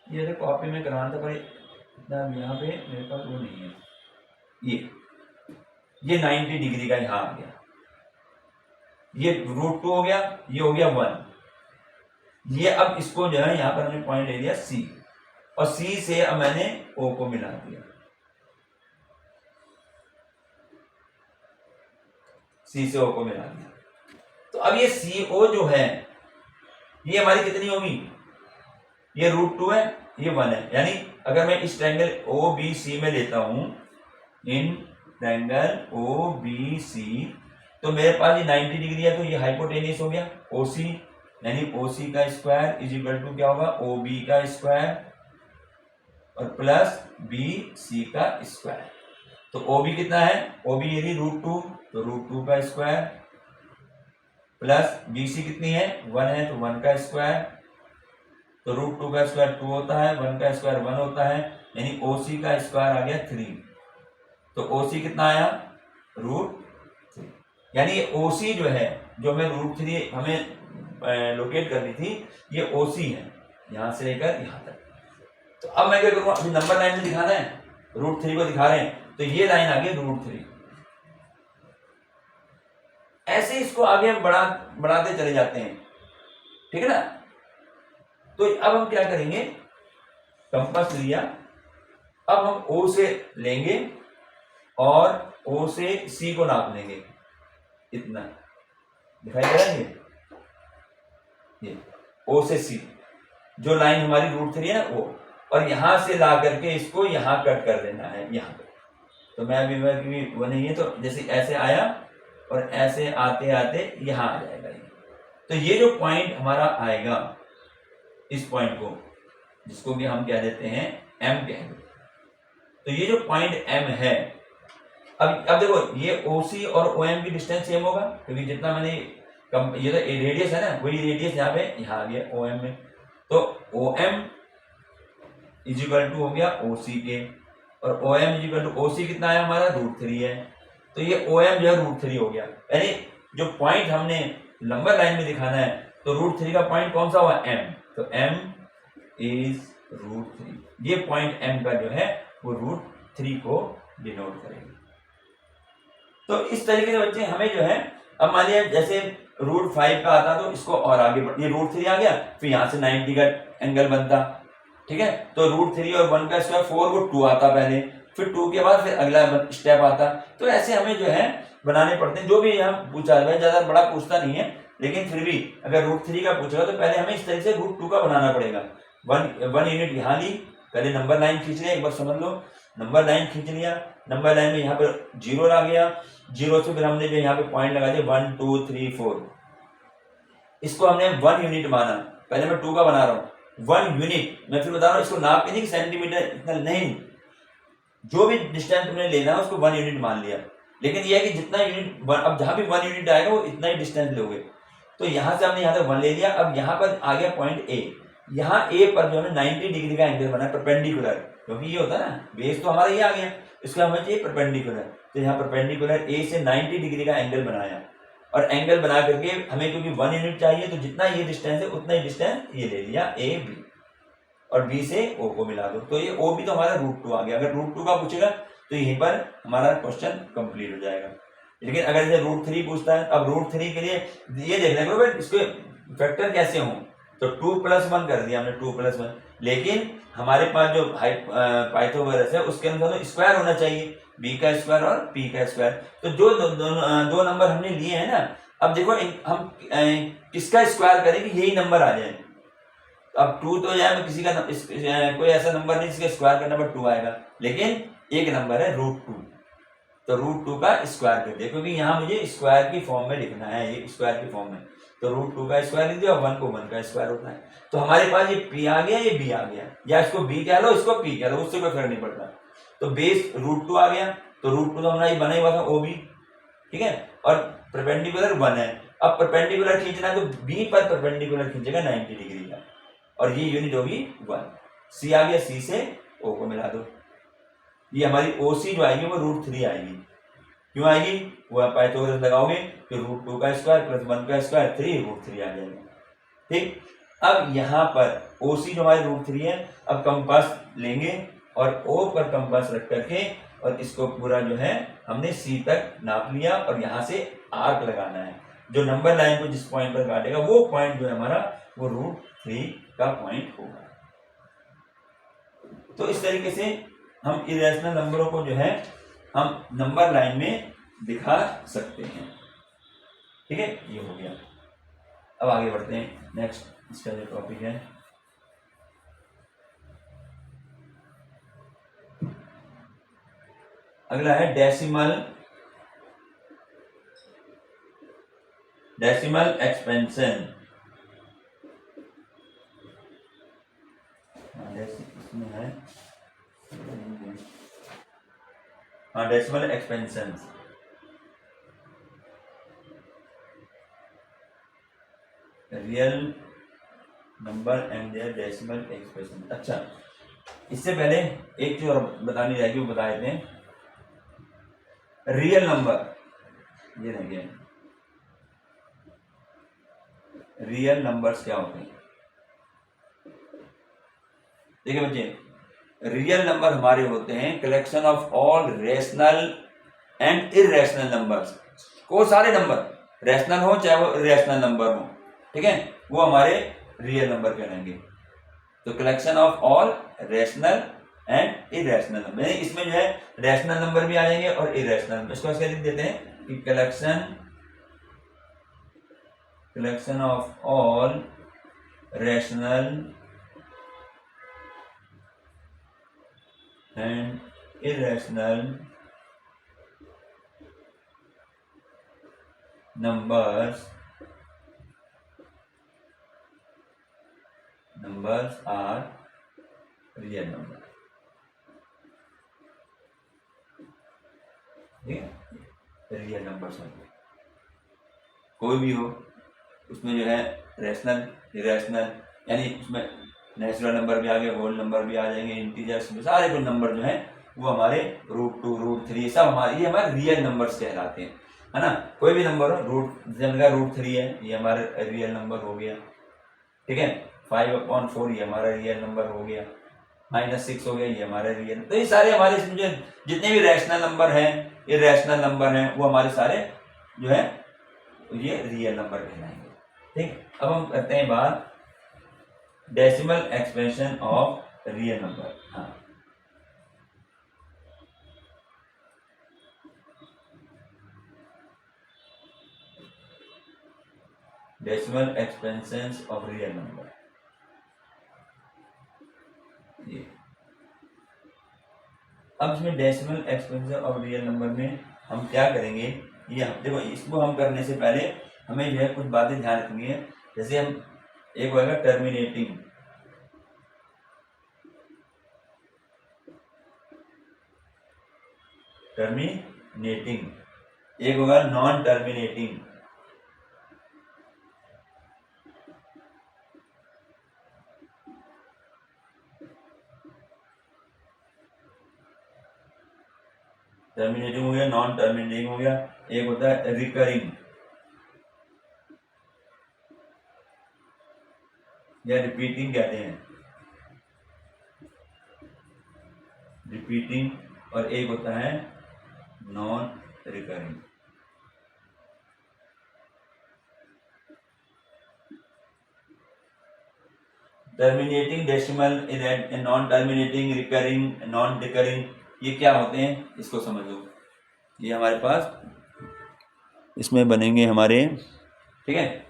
ये तो कॉपी में कराना था, पर इतना यहाँ पे मेरे पास वो नहीं है, ये 90 डिग्री का यहां आ गया, ये √2 हो गया, ये हो गया 1। ये अब इसको जो है यहां पर हमने पॉइंट ले लिया C, और C से अब मैंने O को मिला दिया, C से O को मिला दिया। तो अब ये CO जो है ये हमारी कितनी होगी, ये √2 है, ये 1 है। यानी अगर मैं इस ट्रायंगल OBC में लेता हूं, इन ट्रायंगल OBC, तो मेरे पास ये 90 डिग्री है, तो ये हाइपोटेन्यूस हो गया OC, यानी OC का स्क्वायर इज इक्वल टू क्या होगा, OB का स्क्वायर और प्लस BC का स्क्वायर। तो OB कितना है, OB यदि √2, तो √2 का स्क्वायर प्लस BC कितनी है, 1 है, तो 1 का स्क्वायर, तो √2 का स्क्वायर 2 होता है, 1 का स्क्वायर 1 होता है, यानी OC का स्क्वायर आ गया 3। तो OC कितना आया, √3। यानी OC जो है, जो हमें √3 हमें लोकेट करनी थी, ये OC है यहां से लेकर यहां तक। तो अब मैं क्या करूंगा, अभी नंबर लाइन में दिखाना है, √3 को दिखा रहे हैं, तो ये लाइन आ गई √3। ऐसे इसको आगे बढ़ाते चले जाते हैं, ठीक है ना। तो अब हम क्या करेंगे, कंपास लिया, अब हम O से लेंगे और O से C को नाप लेंगे, इतना दिखाई दे रहा है ये O से C, जो लाइन हमारी √3 है ना वो, और यहां से ला करके इसको यहां कट कर देना है यहां पे। तो मैं अभी वो नहीं है, तो जैसे ऐसे आया और ऐसे आते आते यहां आ जाएगा ये। तो ये जो पॉइंट हमारा आएगा, इस पॉइंट को, जिसको भी हम क्या देते हैं M कहेंगे, तो ये जो पॉइंट M है, अब देखो ये OC और OM की डिस्टेंस सेम होगा, क्योंकि जितना मैंने ये तो रेडियस है ना, वही रेडियस यहाँ पे यहाँ आ गया OM में। तो OM इज इक्वल टू हो गया OC के, और OM is equal to OC कितना है हमारा, √3 है। तो ये OM जो है √3 हो गया, यानी जो पॉइंट हमने नंबर लाइन में दिखाना है, तो √3 का पॉइंट कौन सा हुआ, M। तो M इज √3, ये पॉइंट M का जो है वो √3 को डिनोट करेगा। तो इस तरीके से बच्चे हमें जो है, अब मान लिया जैसे √5 का आता तो इसको और आगे ये √3 आ गया, फिर यहां से 90 का एंगल बनता, ठीक है। तो √3 और 1 का स्क्वायर 4, वो 2 आता पहले, फिर 2 के बाद फिर अगला स्टेप आता। तो ऐसे हमें जो है बनाने पड़ते हैं, जो भी हम पूछा है, ज्यादा बड़ा पूछता नहीं है, लेकिन फिर भी अगर √3 का पूछेगा तो पहले हमें इस तरीके से √2 का बनाना पड़ेगा। 1 यूनिट यहाँ ली, पहले नंबर लाइन खींच लिया, एक बार समझ लो, नंबर लाइन खींच लिया, नंबर लाइन में यहाँ पर 0 आ गया, 0 से फिर हमने जो यहाँ पे पॉइंट लगा दिया 1 2 3 4, इसको हमने 1 यूनिट माना। पहले मैं 2 का बना रहा हूँ, 1 यूनिट, मैं फिर बता रहा हूँ इसको नाप के नहीं कि सेंटीमीटर इतना नहीं, जो भी डिस्टेंस तुमने लेना है उसको 1 यूनिट मान लिया। लेकिन यह है कि जितना यूनिट, अब जहां भी 1 यूनिट आएगा वो इतना ही डिस्टेंस लोगे। तो यहां से हमने यहाँ तक 1 ले लिया। अब यहाँ पर आ गया पॉइंट A, यहाँ A पर जो हमें 90 डिग्री का एंगल बना, परपेंडिकुलर, क्योंकि ये होता है ना, बेस तो हमारा ये आ गया, इसका हमें चाहिए परपेंडिकुलर। तो यहाँ परपेंडिकुलर A से 90 डिग्री का एंगल बनाया, और एंगल बना करके हमें क्योंकि 1 यूनिट चाहिए, तो जितना ये डिस्टेंस है उतना ही डिस्टेंस ये ले लिया AB, और B से O को मिला दो। तो ये OB तो हमारा √2 आ गया। अगर √2 का पूछेगा तो यहीं पर हमारा क्वेश्चन कंप्लीट हो जाएगा। लेकिन अगर इसे √3 पूछता है, अब √3 के लिए ये देखना है भाई इसके फैक्टर कैसे हों, तो 2 + 1 कर दिया हमने, 2 + 1। लेकिन हमारे पास जो पाइथागोरस है उसके अनुसार तो स्क्वायर होना चाहिए, B का स्क्वायर और P का स्क्वायर। तो जो दो नंबर हमने लिए हैं ना, अब देखो हम किसका स्क्वायर करें कि यही नंबर आ जाए। अब 2 तो यार किसी का कोई ऐसा नंबर नहीं जिसका स्क्वायर करना पर 2 आएगा, लेकिन एक नंबर है √2, तो √2 का स्क्वायर कर दिया, क्योंकि यहाँ मुझे स्क्वायर की फॉर्म में लिखना है, ये स्क्वायर की फॉर्म में, तो √2 का स्क्वायर लिख दिया, और 1 को 1 का स्क्वायर होता है। तो हमारे पास ये P आ गया, ये B आ गया, या इसको B कह लो, इसको P कह लो, उससे कोई फर्क नहीं पड़ता। तो बेस √2 आ गया, तो √2 तो हमारा ये बना ही हुआ था OB, ठीक है, और परपेंडिकुलर 1 है। अब परपेंडिकुलर खींचना है तो B पर परपेंडिकुलर खींचेगा 90 डिग्री का, और ये यूनिट होगी 1। C आ गया, C से O को मिला दो, ये हमारी OC जो आएगी वो √3 आएगी। क्यों आएगी, वो आप पाइथागोरस लगाओगे तो √2 का स्क्वायर + 1 का स्क्वायर 3 √3 आ जाएगा। ठीक, अब यहाँ पर OC जो हमारी √3 है, अब कंपास लेंगे और O पर कंपास रख करके और इसको पूरा जो है हमने सी तक नाप लिया और यहाँ से आर्क लगाना है। जो नंबर लाइन को जिस पॉइंट पर काटेगा वो पॉइंट जो है हमारा वो √3 का पॉइंट होगा। तो इस तरीके से हम इरेशनल नंबरों को जो है हम नंबर लाइन में दिखा सकते हैं। ठीक है, ये हो गया। अब आगे बढ़ते हैं, नेक्स्ट इसका जो टॉपिक है अगला है डेसिमल एक्सपेंशन। इसमें है decimal expansion. Real number and their decimal expression. अच्छा, इससे पहले एक चीज और बतानी रहेगी, वो बता देते हैं। रियल नंबर ये रह गया, रियल नंबर्स क्या होते हैं? देखिए बच्चे, रियल नंबर हमारे होते हैं collection of all rational and irrational numbers. को सारे नंबर रेशनल हो चाहे वो इरेशनल नंबर हो, ठीक है, वो हमारे रियल नंबर कहलाएंगे। तो collection of all rational and irrational number, इसमें जो है रेशनल नंबर भी आ जाएंगे और इरेशनल। इसको ऐसे लिख देते हैं कि collection of all rational and irrational numbers are real number। ठीक है, रियल नंबर्स होंगे, कोई भी हो उसमें जो है रेशनल इरेशनल, यानी उसमें नेचुरल नंबर भी आ गए, होल नंबर भी आ जाएंगे, इंटीजर्स में सारे जो नंबर जो है वो हमारे √2 √3 सब हमारे, ये हमारे रियल नंबर्स कहलाते हैं, है ना। कोई भी नंबर हो, √3 है, ये हमारा रियल नंबर हो गया। ठीक है, 5/4 ये हमारा रियल नंबर हो गया, -6 हो गया, ये हमारा रियल। तो ये सारे हमारे इसमें जो जितने भी रैशनल नंबर हैं, इरेशनल नंबर हैं, वो हमारे सारे जो है ये रियल नंबर कहलाएंगे। ठीक, अब हम करते हैं बात decimal expansion of real number. हाँ, decimal expansion of real number. ये अब इसमें decimal expansion of real number में हम क्या करेंगे, ये हम देखो, इसको हम करने से पहले हमें जो है कुछ बातें ध्यान रखनी है। जैसे हम एक होगा टर्मिनेटिंग, एक होगा नॉन टर्मिनेटिंग। टर्मिनेटिंग हो गया, नॉन टर्मिनेटिंग हो गया, एक होता है रिकरिंग या रिपीटिंग कहते हैं, रिपीटिंग, और एक होता है non recurring. Terminating, decimal, non terminating, recurring, non recurring, ये क्या होते हैं इसको समझ लो। ये हमारे पास इसमें बनेंगे हमारे, ठीक है।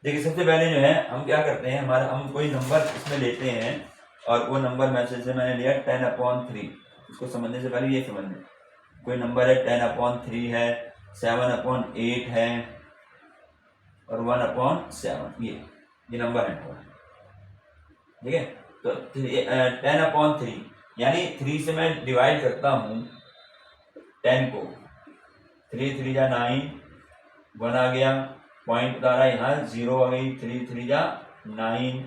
देखिए, सबसे पहले जो है हम क्या करते हैं, हमारा हम कोई नंबर इसमें लेते हैं और वो नंबर मैसेज से मैंने लिया 10/3। इसको समझने से पहले ये समझ लें, कोई नंबर है 10/3 है, 7/8 है और 1/7, ये नंबर है, ठीक है। तो 10/3 यानी 3 से मैं डिवाइड करता हूँ 10 को, 3 3 जा 9, 1 आ गया, पॉइंट बता रहा है यहाँ 0 आ गई, 3 3 जा 9,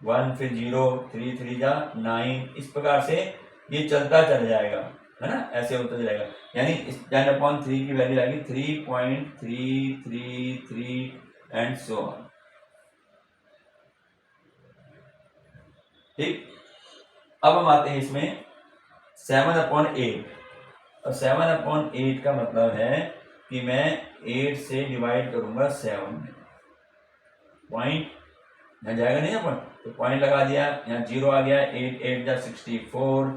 1 फिर 0, 3 3 जा 9, इस प्रकार से ये चलता चल जाएगा, है ना, ऐसे होता जाएगा। यानी इस 10/3 की वैल्यू आएगी 3.333 एंड सो ऑन। ठीक, अब हम आते हैं इसमें 7/8, और 7/8 का मतलब है कि मैं 8 से डिवाइड करूंगा 7 में, पॉइंट यहाँ जाएगा नहीं अपन, तो पॉइंट लगा दिया, यहाँ 0 आ गया, 8 8 जा 64,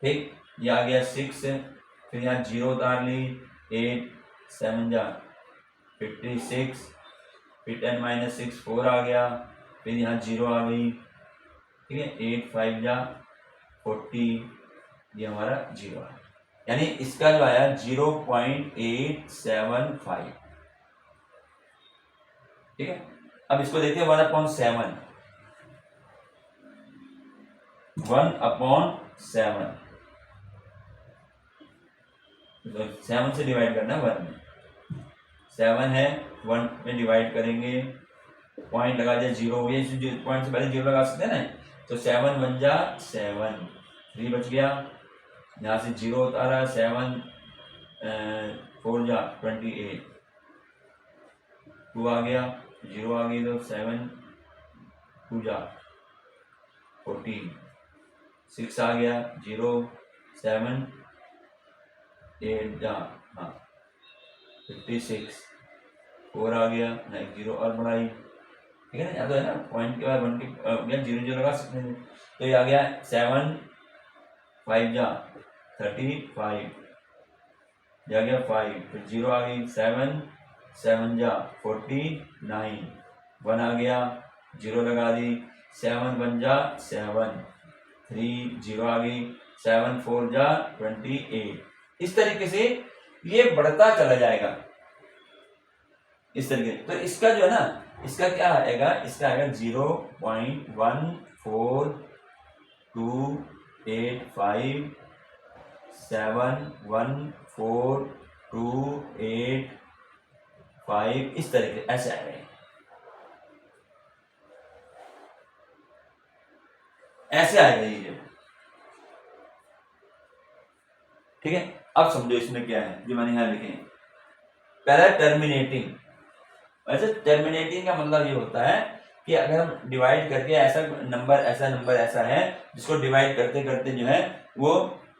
ठीक, ये आ गया 6, फिर यहाँ 0 उतार ली, 8 7 जा 56, फिर 10 - 6 4 आ गया, फिर यहाँ 0 आ गई, ठीक है, 8 5 जा 40, ये हमारा 0 है, यानी इसका जो आया 0.875, ठीक है। अब इसको देखते हैं 1/7, 1/7, तो 7 से डिवाइड करना है 1 में, 7 है 1 में डिवाइड करेंगे, पॉइंट लगा दिया, 0 हो गया, पॉइंट से पहले 0 लगा सकते हैं ना, तो 7 1 जा 7, 3 बच गया, यहाँ से 0 उतारा, 7 4 जा 28, 2 आ गया, 0 आ गई, तो 7 2 जा 14, 6 आ गया, 0 7 8 जा 56, 4 आ गया, 0 और बढ़ाई, ठीक है ना, याद है ना, पॉइंट के बाद 1 के 0 0 लगा सकते हैं, तो ये आ गया 7 5 जा 35, ये आ गया 5, फिर 0 आ गई, 7 7 जा 49, 1 आ गया, 0 लगा दी, 7 1 जा 7, 3 0 आ गई, 7 4 जा 28, इस तरीके से ये बढ़ता चला जाएगा, इस तरीके, तो इसका जो है ना, इसका क्या आएगा, इसका आएगा 0.14285714285, इस तरीके ऐसे आएगा, ऐसे आएगा ये, ठीक है। अब समझो इसमें क्या है जो मैंने यहां लिखे, पहला टर्मिनेटिंग, वैसे टर्मिनेटिंग का मतलब ये होता है कि अगर हम डिवाइड करके ऐसा नंबर ऐसा है जिसको डिवाइड करते करते जो है वो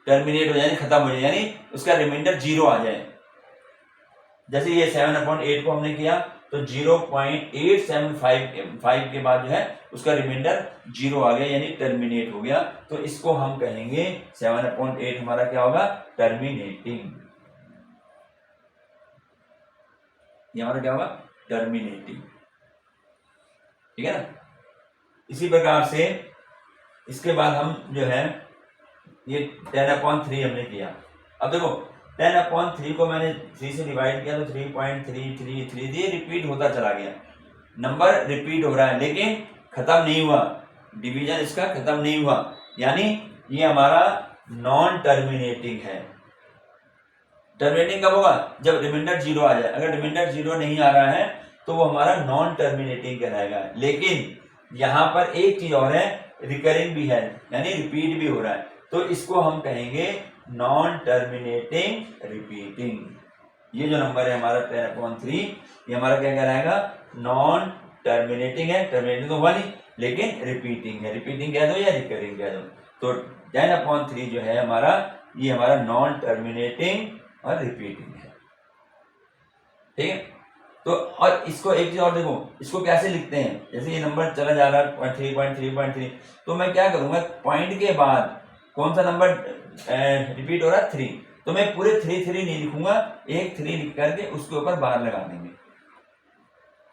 टर्मिनेट हो जाए, खत्म हो जाए, यानी उसका रिमाइंडर 0 आ जाए, जैसे ये 7/8 को हमने किया तो 0.875 के बाद जो है उसका रिमाइंडर 0 आ गया, यानी टर्मिनेट हो गया, तो इसको हम कहेंगे 7/8 हमारा क्या होगा, टर्मिनेटिंग, ये हमारा क्या होगा, टर्मिनेटिंग, ठीक है ना। इसी प्रकार से इसके बाद हम जो है ये 10/3 हमने किया, अब देखो 10/3 को मैंने 3 से डिवाइड किया तो 3.333, ये रिपीट होता चला गया, नंबर रिपीट हो रहा है लेकिन खत्म नहीं हुआ, डिवीजन इसका खत्म नहीं हुआ, यानी ये हमारा नॉन टर्मिनेटिंग है। टर्मिनेटिंग कब होगा, जब रिमाइंडर 0 आ जाए, अगर रिमाइंडर 0 नहीं आ रहा है तो वो हमारा नॉन टर्मिनेटिंग कहलाएगा, लेकिन यहाँ पर एक चीज और है, रिकरिंग भी है, यानी रिपीट भी हो रहा है, तो इसको हम कहेंगे नॉन टर्मिनेटिंग रिपीटिंग। ये जो नंबर है हमारा 10/3, ये हमारा क्या कहलाएगा, नॉन टर्मिनेटिंग है, टर्मिनेटिंग तो हुआ नहीं लेकिन रिपीटिंग है, रिपीटिंग कह दो या रिकरिंग कह दो, तो 10/3 जो है हमारा, ये हमारा नॉन टर्मिनेटिंग और रिपीटिंग है, ठीक है। तो और इसको एक चीज और देखो, इसको कैसे लिखते हैं, जैसे ये नंबर चला जा रहा है 3.3.3, तो मैं क्या करूंगा, पॉइंट के बाद कौन सा नंबर रिपीट हो रहा है, 3, तो मैं पूरे 3 नहीं लिखूंगा, एक 3 लिख करके उसके ऊपर बार लगा देंगे,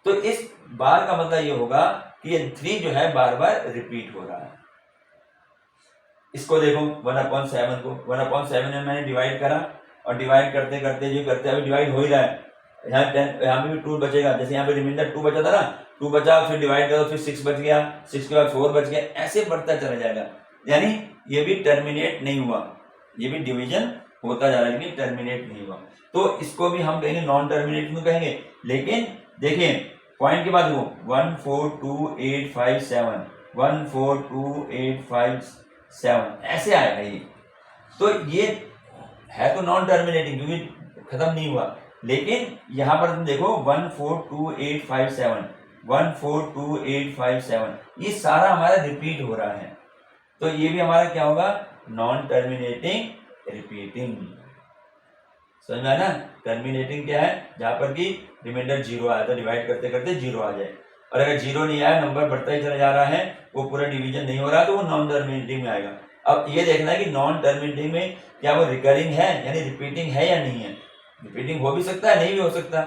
तो इस बार का मतलब ये होगा कि ये 3 जो है बार बार रिपीट हो रहा है। इसको देखो 1/7 को 1/7 में मैंने डिवाइड करा, और डिवाइड करते करते जो करते अभी डिवाइड हो ही रहा है, यहाँ 10, यहाँ पे भी 2 बचेगा, जैसे यहाँ पे रिमाइंडर 2 बचा था ना, 2 बचा, फिर डिवाइड करो, फिर 6 बच गया, 6 के बाद 4 बच गया, ऐसे बढ़ता चला जाएगा, यानी ये भी टर्मिनेट नहीं हुआ, ये भी डिवीजन होता जा रहा है लेकिन टर्मिनेट नहीं हुआ, तो इसको भी हम कहेंगे नॉन टर्मिनेटिंग कहेंगे, लेकिन देखें पॉइंट के बाद वो 1428571 1428571 ऐसे आएगा ये, तो ये है तो नॉन टर्मिनेटिंग क्योंकि खत्म नहीं हुआ, लेकिन यहां पर तुम देखो 1428571 1428571 ये सारा हमारा रिपीट हो रहा है, तो ये भी हमारा क्या होगा, नॉन टर्मिनेटिंग रिपीटिंग। समझ में आया ना, टर्मिनेटिंग क्या है, जहां पर कि रिमाइंडर जीरो आया तो डिवाइड करते करते जीरो आ जाए, और अगर जीरो नहीं आया, नंबर बढ़ता ही चला जा रहा है, वो पूरा डिवीजन नहीं हो रहा, तो वो नॉन टर्मिनेटिंग में आएगा। अब ये देखना है कि नॉन टर्मिनेटिंग में क्या वो रिकरिंग है, यानी रिपीटिंग है या नहीं है। रिपीटिंग हो भी सकता है, नहीं भी हो सकता,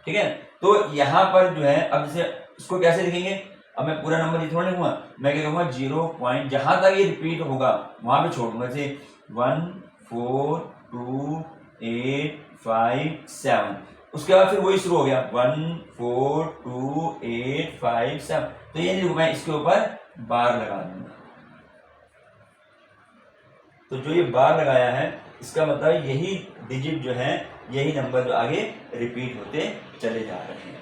ठीक है। तो यहाँ पर जो है, अब जैसे इसको कैसे लिखेंगे, अब मैं पूरा नंबर ये थोड़ा लिखूंगा, मैं क्या कहूंगा 0 पॉइंट, जहां तक ये रिपीट होगा वहां पे छोड़ दूंगा, जैसे 1 4 2 8 5 7, उसके बाद फिर वही शुरू हो गया 1 4 2 8 5 7, तो ये मैं इसके ऊपर बार लगा दूंगा। तो जो ये बार लगाया है, इसका मतलब यही डिजिट जो है, यही नंबर जो आगे रिपीट होते चले जा रहे हैं,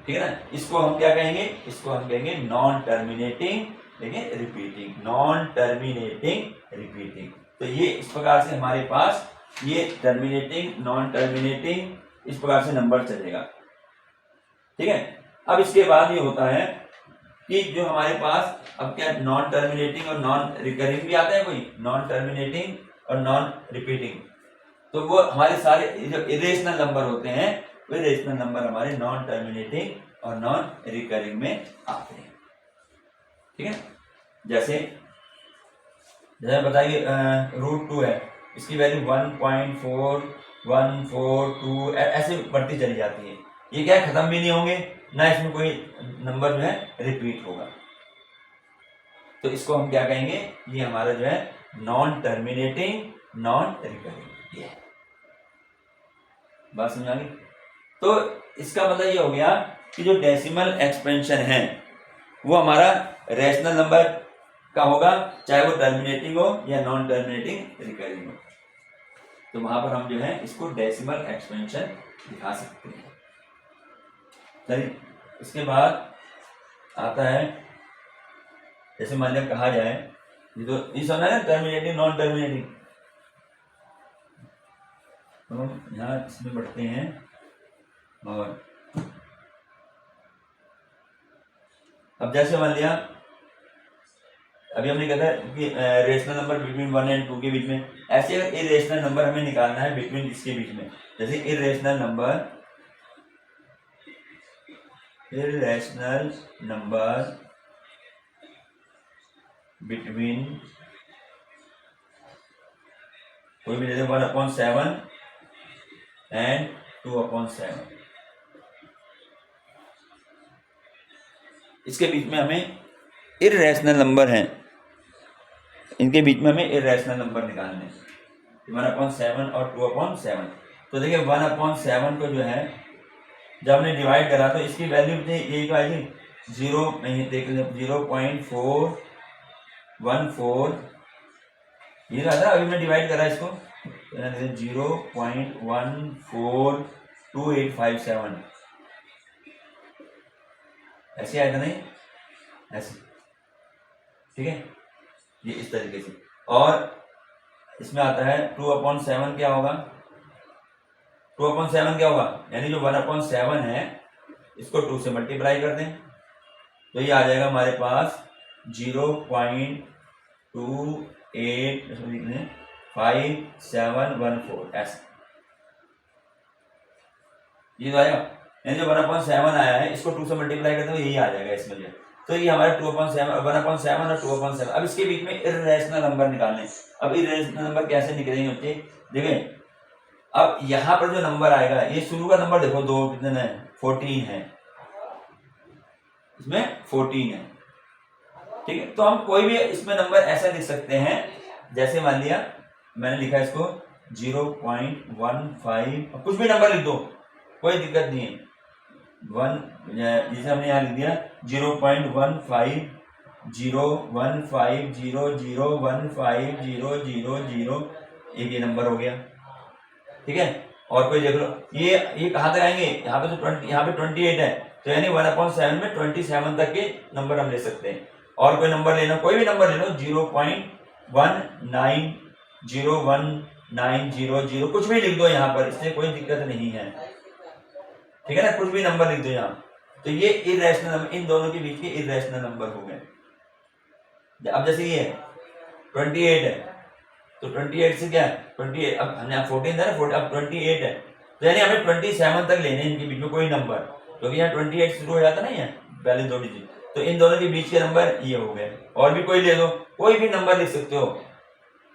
ठीक है ना। इसको हम क्या कहेंगे, इसको हम कहेंगे नॉन टर्मिनेटिंग लेकिन रिपीटिंग, नॉन टर्मिनेटिंग रिपीटिंग। तो ये इस प्रकार से हमारे पास ये टर्मिनेटिंग, नॉन टर्मिनेटिंग, इस प्रकार से नंबर चलेगा, ठीक है। अब इसके बाद ये होता है कि जो हमारे पास अब क्या नॉन टर्मिनेटिंग और नॉन रिकरिंग भी आता है, कोई नॉन टर्मिनेटिंग और नॉन रिपीटिंग, तो वो हमारे सारे जो इरेशनल नंबर होते हैं, वो इरेशनल नंबर हमारे नॉन टर्मिनेटिंग और नॉन रिकरिंग में आते हैं, ठीक है। जैसे बताइए √2 है, इसकी वैल्यू 1.4 142 ऐसे बढ़ती चली जाती है, ये क्या खत्म भी नहीं होंगे, ना इसमें कोई नंबर जो है रिपीट होगा, तो इसको हम क्या कहेंगे, ये हमारा जो है नॉन टर्मिनेटिंग नॉन रिकरिंग, ये बात समझ आ गई। तो इसका मतलब ये हो गया कि जो डेसिमल एक्सपेंशन है वो हमारा रैशनल नंबर का होगा, चाहे वो टर्मिनेटिंग हो या नॉन टर्मिनेटिंग रिकरिंग हो, तो वहां पर हम जो है इसको डेसिमल एक्सपेंशन दिखा सकते हैं। चलिए इसके बाद आता है, जैसे मान लिया कहा जाए, ये तो ये समझा ना टर्मिनेटिंग नॉन टर्मिनेटिंग, तो यहाँ इसमें बढ़ते हैं, और अब जैसे मान लिया अभी हमने कहा था कि रेशनल नंबर बिटवीन 1 और 2 के बीच में, ऐसे अगर इरेशनल नंबर हमें निकालना है बिटवीन इसके बीच में, जैसे इरेशनल नंबर बिटवीन कोई भी जैसे 1/7 एंड 2/7, इसके बीच में हमें इरेशनल नंबर हैं, इनके बीच में हमें इरेशनल नंबर निकालने हैं, 1/7 और 2/7। तो देखिए 1/7 को जो है जब हमने डिवाइड करा तो इसकी वैल्यू यही तो आएगी 0.414, ये रहा था, अभी हमने डिवाइड करा इसको 0.142857, ऐसे आया था नहीं, ऐसे, ठीक है, ये इस तरीके से। और इसमें आता है 2/7 क्या होगा, 2/7 क्या होगा, यानी जो 1/7 है इसको 2 से मल्टीप्लाई कर दें, तो ये आ जाएगा हमारे पास 0.285714 ऐसा, ये तो आएगा, यानी जो 1/7 आया है इसको 2 से मल्टीप्लाई करते हुए यही आ जाएगा इसमें जो, तो ये हमारे 2/7 1/7 और 2/7। अब इसके बीच में इरेशनल नंबर निकालने, अब इरेशनल नंबर कैसे निकलेंगे बच्चे, देखें अब यहां पर जो नंबर आएगा, ये शुरू का नंबर देखो, दो कितने है, 14 है, इसमें 14 है, ठीक है। तो हम कोई भी इसमें नंबर ऐसा लिख सकते हैं, जैसे मान लिया मैंने लिखा इसको 0.15, कुछ भी नंबर लिख दो, कोई दिक्कत नहीं है, जैसे हमने यहाँ लिख दिया 0.150150015000, एक ये नंबर हो गया, ठीक है। और कोई देख लो, ये कहाँ तक आएंगे, यहाँ पे तो 28 है, तो यानी 1/7 में 27 तक के नंबर हम ले सकते हैं। और कोई नंबर लेना, कोई भी नंबर ले लो, 0.19019000, कुछ भी लिख दो यहाँ पर, इससे कोई दिक्कत नहीं है, ठीक है ना, कुछ भी नंबर लिख दो यहाँ, तो ये इरेशनल नंबर, इन दोनों के बीच के इरेशनल नंबर हो गए, अब जैसे ये 28 है, तो 28 से क्या है 28, अब हमने 14 था ना 14, अब 28 है, तो यानी हमें 27 तक लेने इनके बीच में कोई नंबर, क्योंकि यहाँ 28 शुरू हो जाता ना यहाँ पहले दो डिजिट, तो इन दोनों के बीच के नंबर ये हो गए। और भी कोई ले लो, कोई भी नंबर लिख सकते हो,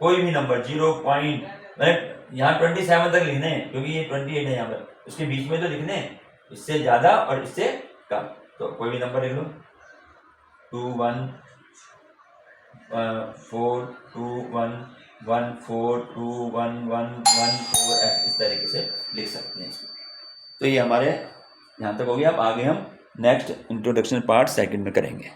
कोई भी नंबर 0 पॉइंट, मैंने यहाँ 27 तक लिखने हैं क्योंकि ये 28 है यहाँ पर, उसके बीच में तो लिखने हैं, इससे ज्यादा और इससे कम, तो कोई भी नंबर लिख लो 2 1 4 2 1 1 4 2 1 1 1 4, इस तरीके से लिख सकते हैं इसको। तो ये हमारे यहाँ तक हो गया। अब आगे हम नेक्स्ट इंट्रोडक्शन पार्ट सेकंड में करेंगे।